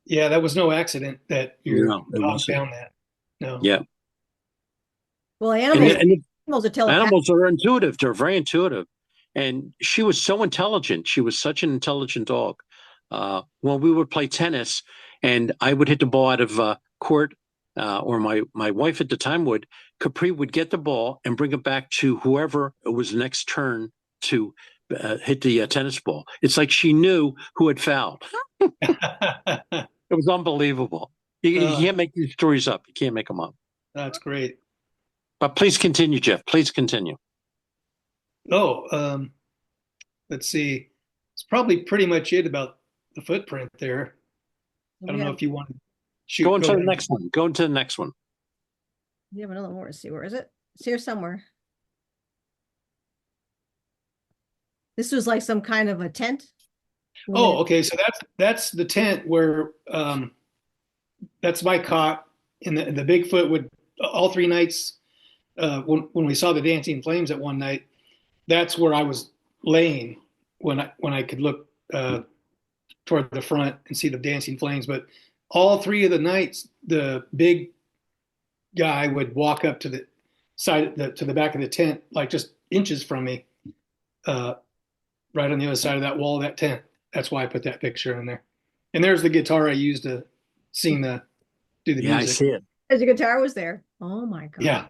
Yeah, that was no accident that your dog found that. No. Yeah. Well, animals are intuitive. They're very intuitive. And she was so intelligent. She was such an intelligent dog. When we would play tennis and I would hit the ball out of court, or my wife at the time would, Capri would get the ball and bring it back to whoever it was next turn to hit the tennis ball. It's like she knew who had fouled. It was unbelievable. You can't make these stories up. You can't make them up. That's great. But please continue, Jeff. Please continue. Oh, let's see. It's probably pretty much it about the footprint there. I don't know if you want to shoot. Go into the next one. Go into the next one. You have another more. Let's see. Where is it? It's here somewhere. This was like some kind of a tent. Oh, okay. So that's the tent where that's my cot. And the Bigfoot would all 3 nights when we saw the dancing flames at one night. That's where I was laying when I could look toward the front and see the dancing flames. But all 3 of the nights, the big guy would walk up to the side, to the back of the tent, like just inches from me, right on the other side of that wall of that tent. That's why I put that picture in there. And there's the guitar I used to do the music. I see it. As the guitar was there. Oh my God. Yeah.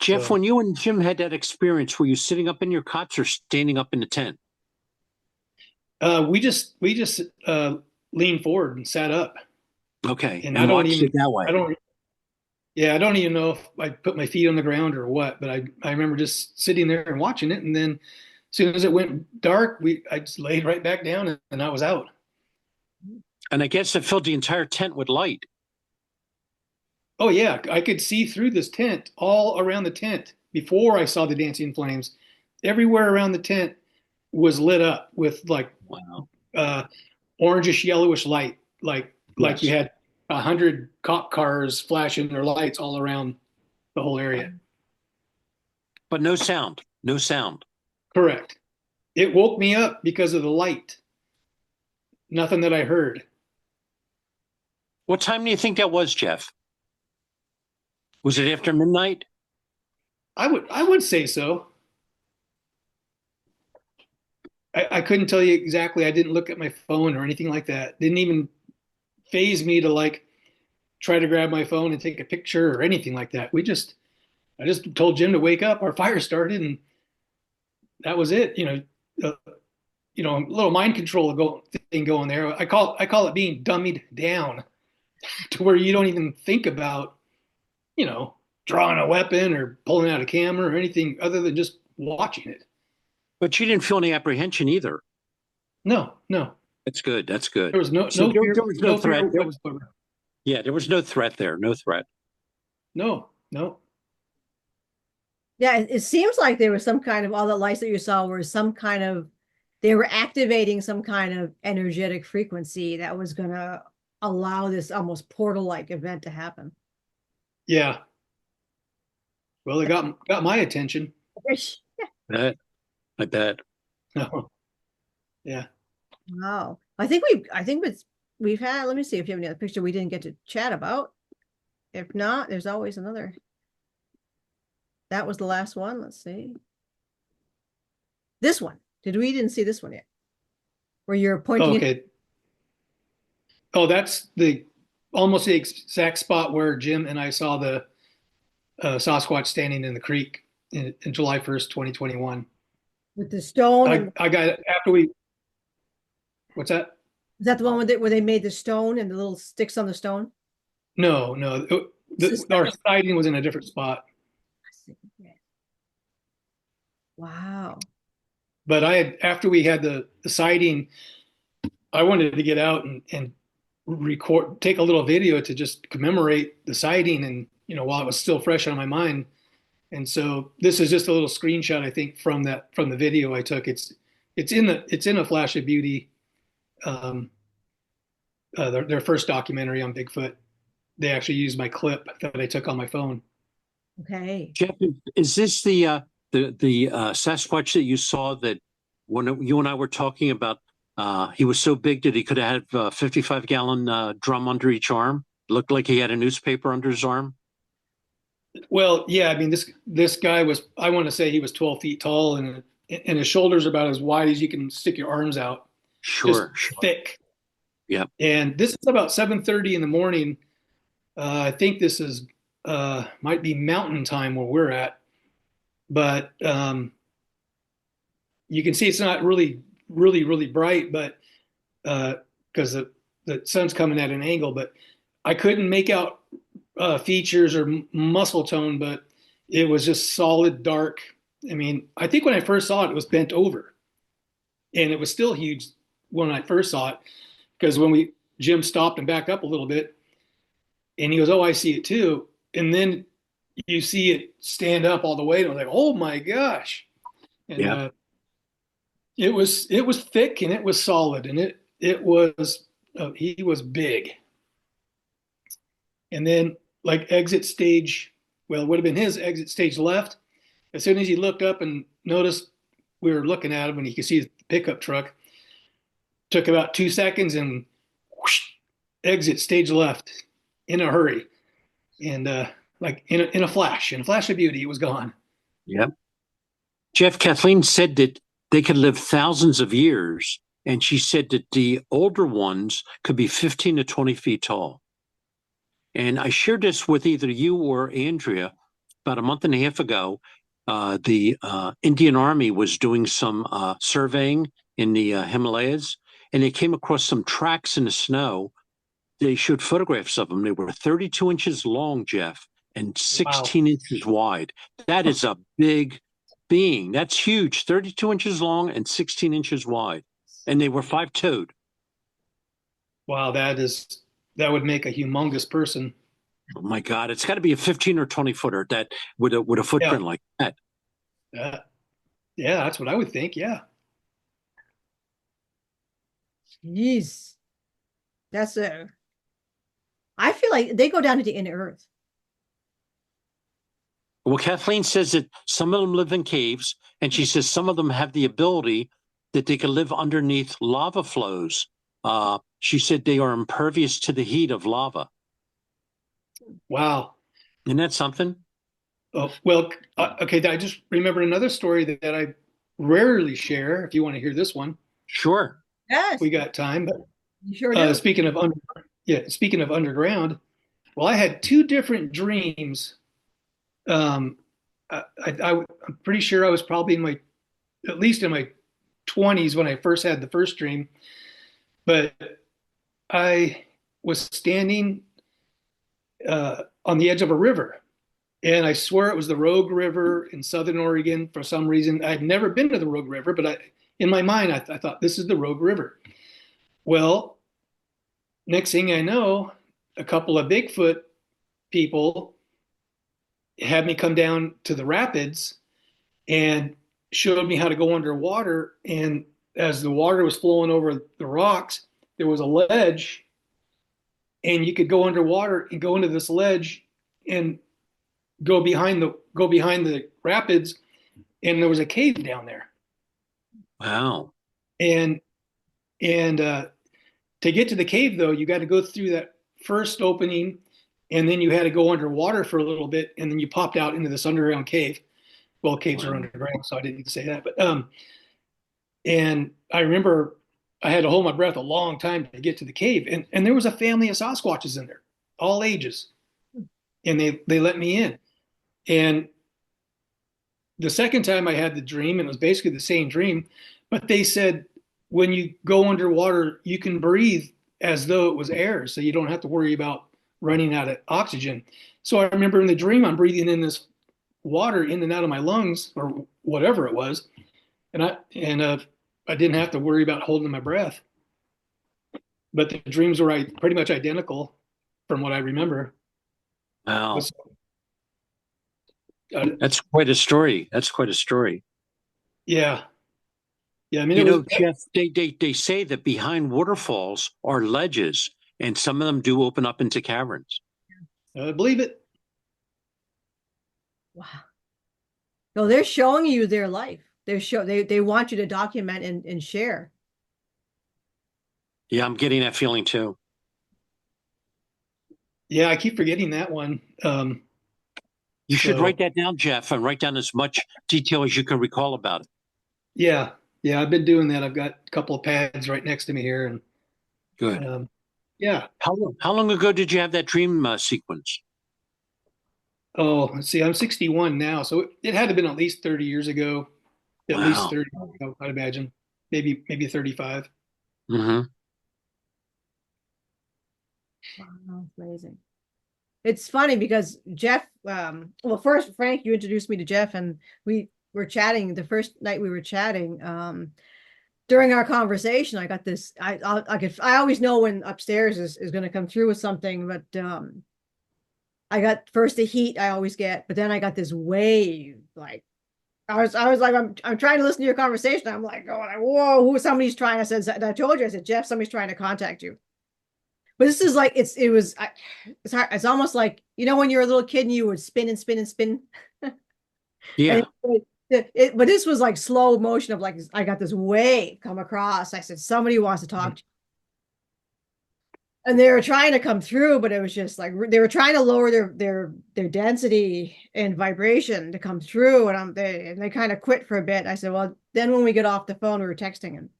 Jeff, So, when you and Jim had that experience, were you sitting up in your cots or standing up in the tent? we just leaned forward and sat up. Okay. And And watched it that way. I don't even know if I put my feet on the ground or what, but I remember just sitting there and watching it. And then as soon as it went dark, I just laid right back down and I was out. And I guess it filled the entire tent with light. Oh yeah, I could see through this tent, all around the tent before I saw the dancing flames. Everywhere around the tent was lit up with like Wow. orangish yellowish light, like Yes. you had 100 cop cars flashing their lights all around the whole area. But no sound. No sound. Correct. It woke me up because of the light. Nothing that I heard. What time do you think that was, Jeff? Was it after midnight? I would say so. I couldn't tell you exactly. I didn't look at my phone or anything like that. Didn't even phase me to like try to grab my phone and take a picture or anything like that. I just told Jim to wake up. Our fire started, and that was it. A little mind control thing going there. I call it being dummied down to where you don't even think about, drawing a weapon or pulling out a camera or anything other than just watching it. But you didn't feel any apprehension either. No. That's good. That's good. There was no So fear, there was no threat. fear whatsoever. Yeah, there was no threat there. No threat. No. Yeah, it seems like there was some kind of, all the lights that you saw were they were activating some kind of energetic frequency that was going to allow this almost portal-like event to happen. Yeah. Well, it got my attention. I bet. No. Yeah. Wow. I think we've had, let me see if you have any other picture we didn't get to chat about. If not, there's always another. That was the last one. Let's see. This one. We didn't see this one yet. Where you're pointing. Okay. Oh, that's almost the exact spot where Jim and I saw the Sasquatch standing in the creek in July 1st, 2021. With the stone. I got it after we. What's that? Is that the one where they made the stone and the little sticks on the stone? No. Our sighting was in a different spot. Wow. But after we had the sighting, I wanted to get out and take a little video to just commemorate the sighting, and while it was still fresh on my mind. And so this is just a little screenshot, I think, from the video I took. It's in a Flash of Beauty, their first documentary on Bigfoot. They actually used my clip that I took on my phone. Okay. Jeff, is this the Sasquatch that you saw that when you and I were talking about? He was so big that he could have had a 55-gallon drum under each arm. Looked like he had a newspaper under his arm. Well, yeah, I mean, this guy was, I want to say he was 12 feet tall, and his shoulders are about as wide as you can stick your arms out. Sure. Thick. Yeah. And this is about 7:30 in the morning. I think this is might be mountain time where we're at, but you can see it's not really bright, but because the sun's coming at an angle, but I couldn't make out features or muscle tone, but it was just solid dark. I mean, I think when I first saw it, it was bent over, and it was still huge when I first saw it, because when Jim stopped and backed up a little bit, and he goes, "Oh, I see it too," and then you see it stand up all the way, and I was like, "Oh my gosh!" And yeah. It was thick and it was solid, and it was he was big. And then like exit stage, well, it would have been his exit stage left. As soon as he looked up and noticed we were looking at him, and he could see the pickup truck, took about 2 seconds and whoosh, exit stage left in a hurry. And like in a flash of beauty, it was gone. Yep. Jeff, Kathleen said that they could live thousands of years. And she said that the older ones could be 15 to 20 feet tall. And I shared this with either you or Andrea about a month and a half ago. The Indian Army was doing some surveying in the Himalayas, and they came across some tracks in the snow. They showed photographs of them. They were 32 inches long, Jeff, and 16 inches wide. That is a big being. That's huge. 32 inches long and 16 inches wide. And they were 5-toed. Wow, that would make a humongous person. Oh my God. It's got to be a 15 or 20 footer that with a footprint like that. Yeah, that's what I would think. Yeah. Jeez. I feel like they go down into inner earth. Well, Kathleen says that some of them live in caves, and she says some of them have the ability that they can live underneath lava flows. She said they are impervious to the heat of lava. Wow. Isn't that something? Oh, well, okay. I just remembered another story that I rarely share. If you want to hear this one, sure. Yes, we got time. But you sure do. speaking of underground, well, I had two different dreams. I'm pretty sure I was probably at least in my 20s when I first had the first dream. But I was standing on the edge of a river. And I swear it was the Rogue River in Southern Oregon for some reason. I'd never been to the Rogue River, but in my mind, I thought, this is the Rogue River. Well, next thing I know, a couple of Bigfoot people had me come down to the rapids and showed me how to go underwater. And as the water was flowing over the rocks, there was a ledge, and you could go underwater and go into this ledge and go behind the rapids, and there was a cave down there. Wow. And to get to the cave, though, you got to go through that first opening, and then you had to go underwater for a little bit, and then you popped out into this underground cave. Well, caves are underground, so I didn't need to say that. But and I remember I had to hold my breath a long time to get to the cave, and there was a family of Sasquatches in there, all ages, and they let me in. And the second time I had the dream, and it was basically the same dream, but they said when you go underwater, you can breathe as though it was air, so you don't have to worry about running out of oxygen. So I remember in the dream, I'm breathing in this water in and out of my lungs or whatever it was, and I didn't have to worry about holding my breath. But the dreams were pretty much identical from what I remember. Wow. That's quite a story. Yeah. I mean, Jeff, they say that behind waterfalls are ledges, and some of them do open up into caverns. I believe it. Wow. So they're showing you their life. They want you to document and share. Yeah, I'm getting that feeling too. Yeah, I keep forgetting that one. You should write that down, Jeff, and write down as much detail as you can recall about it. Yeah, I've been doing that. I've got a couple of pads right next to me here, and good. Yeah. How long ago did you have that dream sequence? Oh, let's see. I'm 61 now, so it had to have been at least 30 years ago. At least 30, I'd imagine. Maybe 35. Mm-hmm. Wow, amazing. It's funny because Jeff, well, first, Frank, you introduced me to Jeff, and we were chatting the first night we were chatting. During our conversation, I got this. I always know when upstairs is going to come through with something, but I got first the heat I always get, but then I got this wave. Like I was like, I'm trying to listen to your conversation. I'm like, going, whoa, somebody's trying. I said, I told you, I said, Jeff, somebody's trying to contact you. But this is like it's hard. It's almost like when you're a little kid and you would spin and spin and spin. Yeah. But this was like slow motion of like, I got this wave come across. I said, somebody wants to talk to you. And they were trying to come through, but it was just like they were trying to lower their density and vibration to come through. And they kind of quit for a bit. I said, well, then when we get off the phone, we were texting him.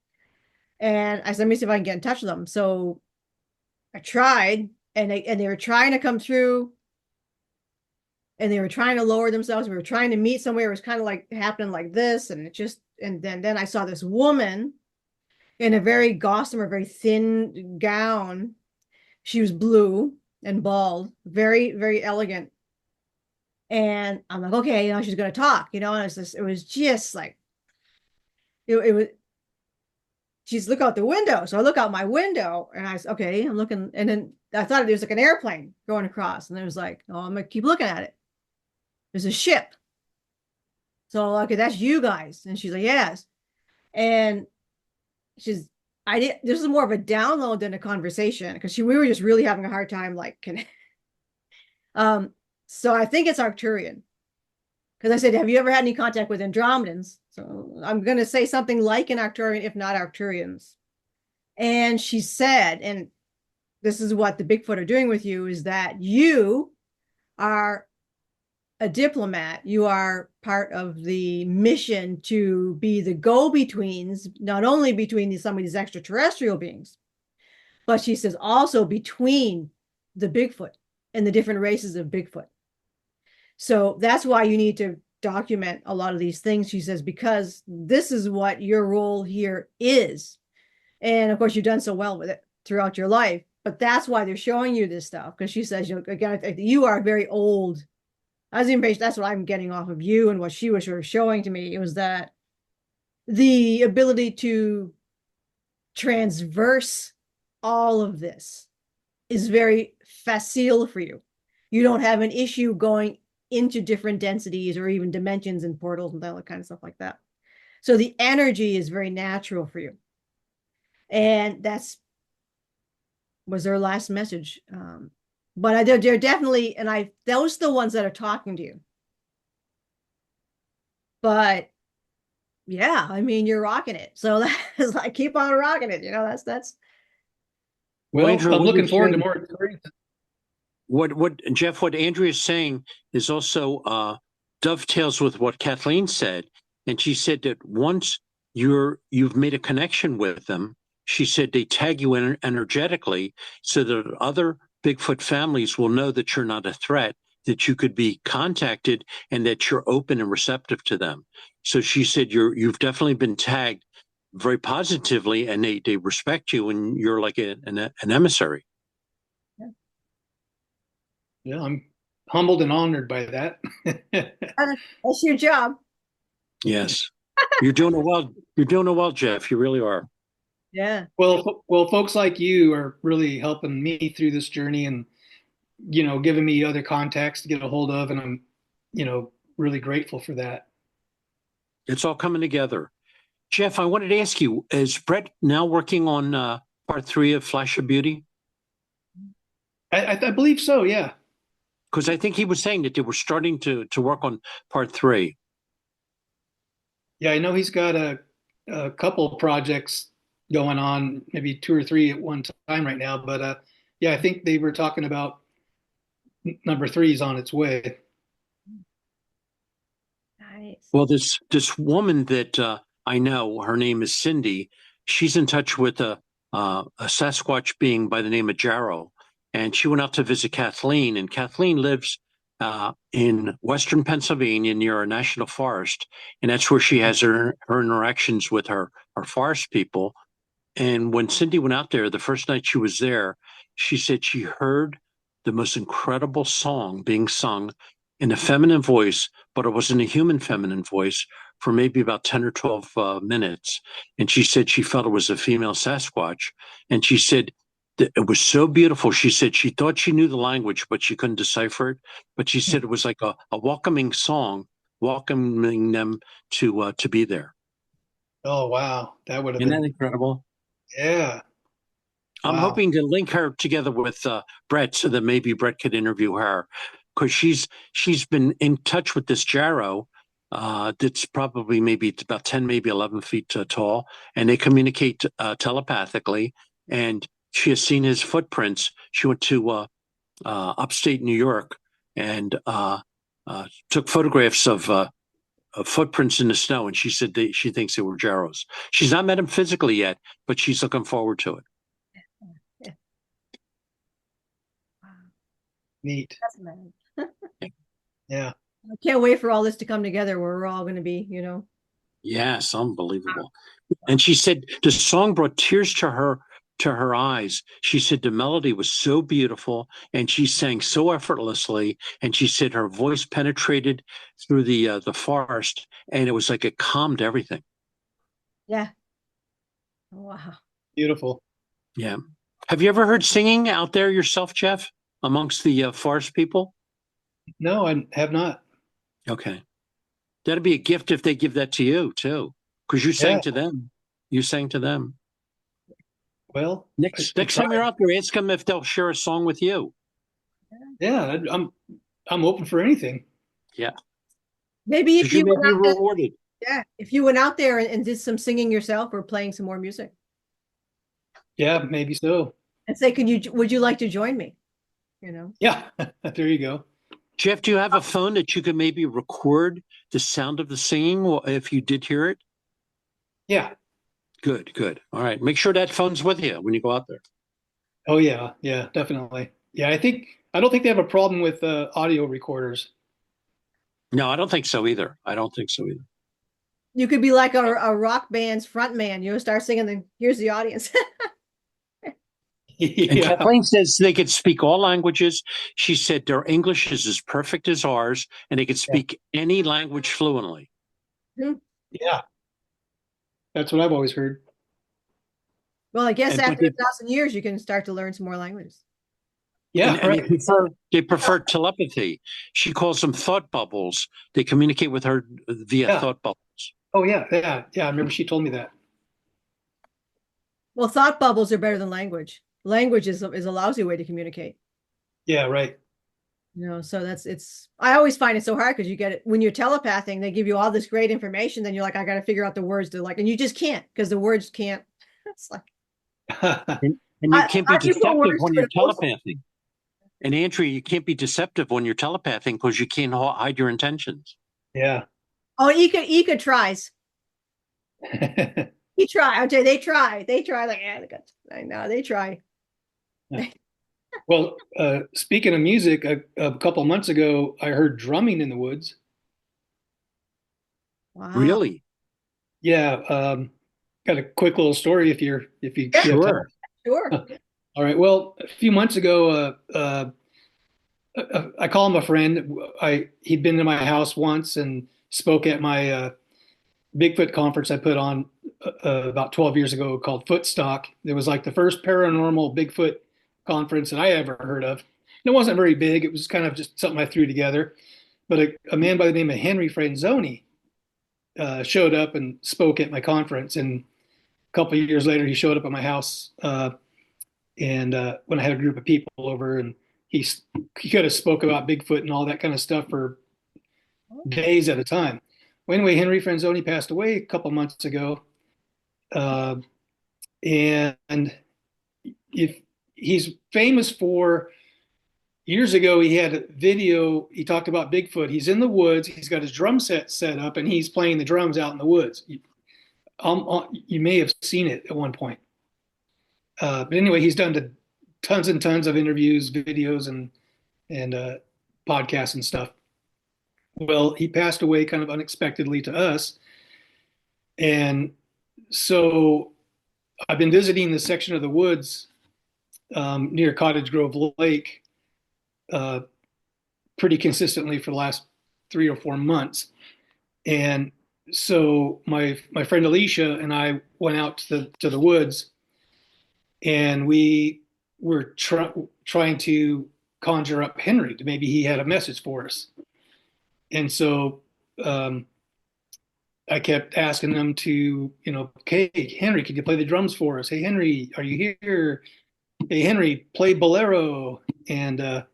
And I said, let me see if I can get in touch with them. So I tried, and they were trying to come through, and they were trying to lower themselves. We were trying to meet somewhere. It was kind of like happening like this, and it just, and then I saw this woman in a very gossamer, very thin gown. She was blue and bald, very, very elegant. And I'm like, okay, she's going to talk, and it was just like, it was, she's look out the window. So I look out my window and I said, okay, I'm looking. And then I thought there was like an airplane going across. And it was like, oh, I'm going to keep looking at it. There's a ship. So, okay, that's you guys. And she's like, yes. And this is more of a download than a conversation, because we were just really having a hard time, like, so I think it's Arcturian. Because I said, have you ever had any contact with Andromedans? So I'm going to say something like an Arcturian, if not Arcturians. And she said, and this is what the Bigfoot are doing with you, is that you are a diplomat. You are part of the mission to be the go-betweens, not only between some of these extraterrestrial beings, but she says also between the Bigfoot and the different races of Bigfoot. So that's why you need to document a lot of these things, she says, because this is what your role here is. And of course, you've done so well with it throughout your life, but that's why they're showing you this stuff. Because she says, again, you are very old. That's what I'm getting off of you and what she was sort of showing to me. It was that the ability to transverse all of this is very facile for you. You don't have an issue going into different densities or even dimensions and portals and that kind of stuff like that. So the energy is very natural for you. And was their last message. But they're definitely, and those are the ones that are talking to you. But yeah, I mean, you're rocking it. So that's like, keep on rocking it. That's. Well, Andrew, I'm looking forward to more experiences. What Andrea's saying is also dovetails with what Kathleen said. And she said that once you've made a connection with them, she said they tag you energetically so that other Bigfoot families will know that you're not a threat, that you could be contacted, and that you're open and receptive to them. So she said you've definitely been tagged very positively, and they respect you, and you're like an emissary. Yeah, I'm humbled and honored by that. That's your job. Yes. You're doing it well. You're doing it well, Jeff. You really are. Yeah. Well, folks like you are really helping me through this journey, and giving me other contacts to get a hold of, and I'm really grateful for that. It's all coming together. Jeff, I wanted to ask you, is Brett now working on part 3 of Flash of Beauty? I believe so, yeah. Because I think he was saying that they were starting to work on part 3. Yeah, I know he's got a couple of projects going on, maybe 2 or 3 at one time right now. But yeah, I think they were talking about number 3 is on its way. Nice. Well, this woman that I know, her name is Cindy. She's in touch with a Sasquatch being by the name of Jarrow. And she went out to visit Kathleen, and Kathleen lives in Western Pennsylvania near a national forest. And that's where she has her interactions with her forest people. And when Cindy went out there, the first night she was there, she said she heard the most incredible song being sung in a feminine voice, but it wasn't a human feminine voice, for maybe about 10 or 12 minutes. And she said she felt it was a female Sasquatch. And she said, it was so beautiful. She said she thought she knew the language, but she couldn't decipher it. But she said it was like a welcoming song, welcoming them to be there. Oh, wow. That would have been incredible. Yeah. I'm hoping to link her together with Brett so that maybe Brett could interview her, because she's been in touch with this Jarrow, that's probably maybe it's about 10, maybe 11 feet tall, and they communicate telepathically. And she has seen his footprints. She went to upstate New York and took photographs of footprints in the snow, and she said she thinks they were Jarrow's. She's not met him physically yet, but she's looking forward to it. Yeah. Wow. Neat. That's amazing. Yeah. I can't wait for all this to come together where we're all going to be, you know. Yes, unbelievable. And she said the song brought tears to her eyes. She said the melody was so beautiful and she sang so effortlessly. And she said her voice penetrated through the forest, and it was like it calmed everything. Yeah. Wow. Beautiful. Yeah. Have you ever heard singing out there yourself, Jeff, amongst the forest people? No, I have not. Okay. That'd be a gift if they give that to you too, because you sang to them. You sang to them. Well, next time you're out there, ask them if they'll share a song with you. Yeah, I'm open for anything. Yeah. Maybe if you may be rewarded. Yeah, if you went out there and did some singing yourself or playing some more music. Yeah, maybe so. And say, would you like to join me? You know? Yeah, there you go. Jeff, do you have a phone that you could maybe record the sound of the singing if you did hear it? Yeah. Good, good. All right. Make sure that phone's with you when you go out there. Oh, yeah. Yeah, definitely. Yeah, I don't think they have a problem with audio recorders. No, I don't think so either. I don't think so either. You could be like a rock band's front man, you know, start singing, then here's the audience. Yeah. And Kathleen says they could speak all languages. She said their English is as perfect as ours, and they could speak any language fluently. Yeah. That's what I've always heard. Well, I guess after 1,000 years, you can start to learn some more languages. Yeah, and they prefer telepathy. She calls them thought bubbles. They communicate with her via thought bubbles. Oh, yeah. I remember she told me that. Well, thought bubbles are better than language. Language is a lousy way to communicate. Yeah, right. You know, so I always find it so hard because you get it when you're telepathing, they give you all this great information, then you're like, I got to figure out the words to and you just can't because the words can't. It's like, and you can't be deceptive when you're telepathing. And Andrea, you can't be deceptive when you're telepathing because you can't hide your intentions. Yeah. Oh, Ika tries. He try. I'll tell you, they try. Like, I know they try. Yeah. Well, speaking of music, a couple of months ago, I heard drumming in the woods. Wow. Really? Yeah. Got a quick little story if you sure. Sure. All right. Well, a few months ago, I call him a friend. He'd been to my house once and spoke at my Bigfoot conference I put on about 12 years ago called Footstock. It was like the first paranormal Bigfoot conference that I ever heard of. And it wasn't very big. It was kind of just something I threw together. But a man by the name of Henry Franzoni showed up and spoke at my conference. And a couple of years later, he showed up at my house. And when I had a group of people over, and he could have spoke about Bigfoot and all that kind of stuff for days at a time. Well, anyway, Henry Franzoni passed away a couple months ago. And he's famous for, years ago, he had a video, he talked about Bigfoot. He's in the woods, he's got his drum set up, and he's playing the drums out in the woods. You may have seen it at one point. But anyway, he's done tons and tons of interviews, videos, and podcasts and stuff. Well, he passed away kind of unexpectedly to us. And so I've been visiting this section of the woods near Cottage Grove Lake pretty consistently for the last 3 or 4 months. And so my friend Alicia and I went out to the woods, and we were trying to conjure up Henry. Maybe he had a message for us. And so I kept asking them to, okay, Henry, could you play the drums for us? Hey, Henry, are you here? Hey, Henry, play Bolero. And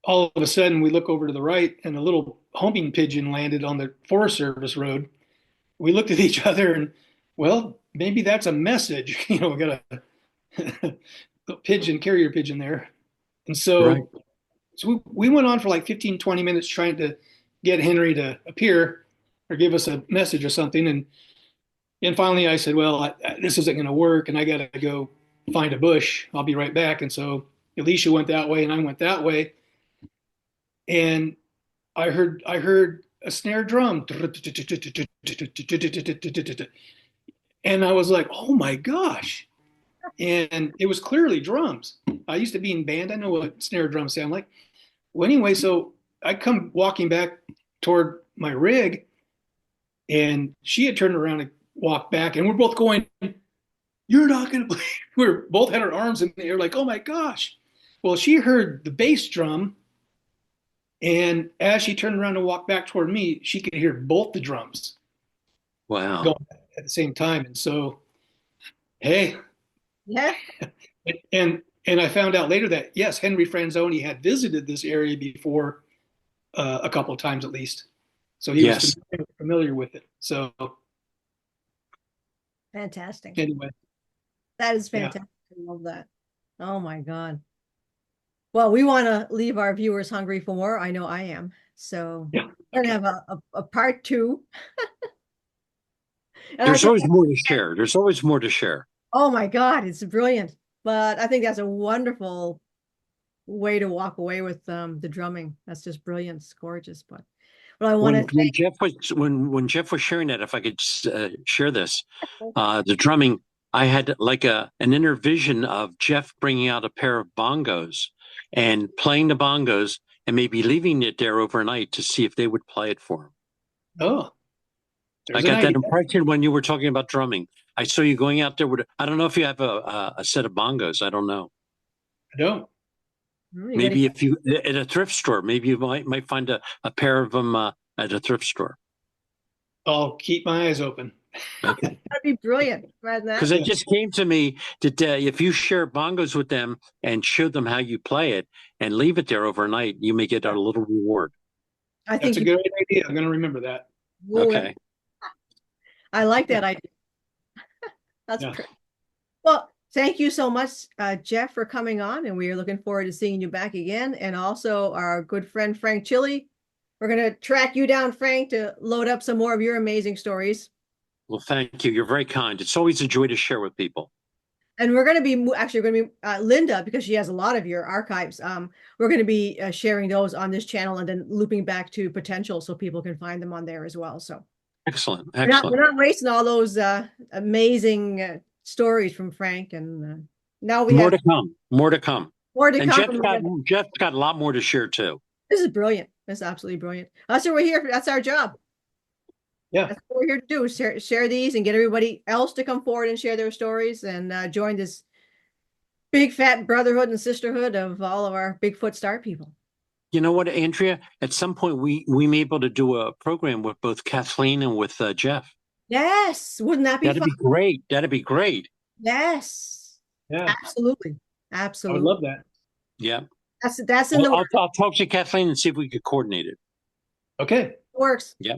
all of a sudden we look over to the right and a little homing pigeon landed on the Forest Service road. We looked at each other and, well, maybe that's a message. We got a pigeon, carrier pigeon there. And Right. so we went on for like 15, 20 minutes trying to get Henry to appear or give us a message or something. And finally I said, well, this isn't going to work and I got to go find a bush. I'll be right back. And so Alicia went that way and I went that way. And I heard a snare drum. And I was like, oh my gosh. And it was clearly drums. I used to be in band. I know what snare drums sound like. Well, anyway, so I come walking back toward my rig, and she had turned around and walked back, and we're both going, you're not going to believe. We're both had our arms in the air like, oh my gosh. Well, she heard the bass drum, and as she turned around and walked back toward me, she could hear both the drums Wow. going at the same time. And so, hey, Yeah. and I found out later that yes, Henry Franzoni had visited this area before a couple of times at least, so he was familiar with it. So Fantastic. anyway, That is fantastic. I love that. Oh my God. Well, we want to leave our viewers hungry for more. I know I am. So yeah, we're gonna have a part 2. And There's always more to share. There's always more to share. oh my God, it's brilliant. But I think that's a wonderful way to walk away with the drumming. That's just brilliant. It's gorgeous. But I want When Jeff was when Jeff was sharing that, if I could share this, the drumming, I had like an inner vision of Jeff bringing out a pair of bongos and playing the bongos and maybe leaving it there overnight to see if they would play it for him. oh, I got that impression when you were talking about drumming. I saw you going out there with, I don't know if you have a set of bongos. I don't know. I don't. Maybe if you, at a thrift store, maybe you might find a pair of them at a thrift store. I'll keep my eyes open. Okay. That'd be brilliant. Because it just came to me that if you share bongos with them and show them how you play it and leave it there overnight, you may get a little reward. I think that's a good idea. I'm going to remember that. Okay. I like that idea. That's great. Well, thank you so much, Jeff, for coming on, and we are looking forward to seeing you back again. And also our good friend Frank Chille. We're going to track you down, Frank, to load up some more of your amazing stories. Well, thank you. You're very kind. It's always a joy to share with people. And we're going to be actually going to be Linda, because she has a lot of your archives. We're going to be sharing those on this channel and then looping back to Potential so people can find them on there as well. So excellent. We're not wasting all those amazing stories from Frank. And now we more have to come. More to come. More to and come. Jeff's got a lot more to share too. This is brilliant. This is absolutely brilliant. That's what we're here for. That's our job. Yeah, that's what we're here to do, is share these and get everybody else to come forward and share their stories and join this big fat brotherhood and sisterhood of all of our Bigfoot star people. You know what, Andrea? At some point, we may be able to do a program with both Kathleen and with Jeff. Yes, wouldn't that be fun? That'd be great. That'd be great. Yes. Yeah. Absolutely. Absolutely. I would love that. Yeah. That's in the works. I'll talk to Kathleen and see if we could coordinate it. Okay. It works. Yeah.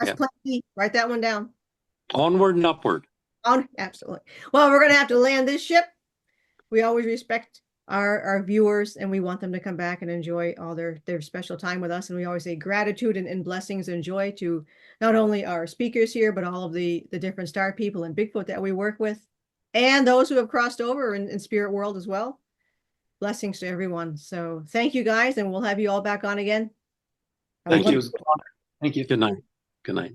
That's plan B. Write that one down. Onward and upward. Absolutely. Well, we're going to have to land this ship. We always respect our viewers, and we want them to come back and enjoy all their special time with us. And we always say gratitude and blessings and joy to not only our speakers here, but all of the different star people and Bigfoot that we work with, and those who have crossed over in spirit world as well. Blessings to everyone. So thank you guys, and we'll have you all back on again. Thank you. Thank you. Good night. Good night.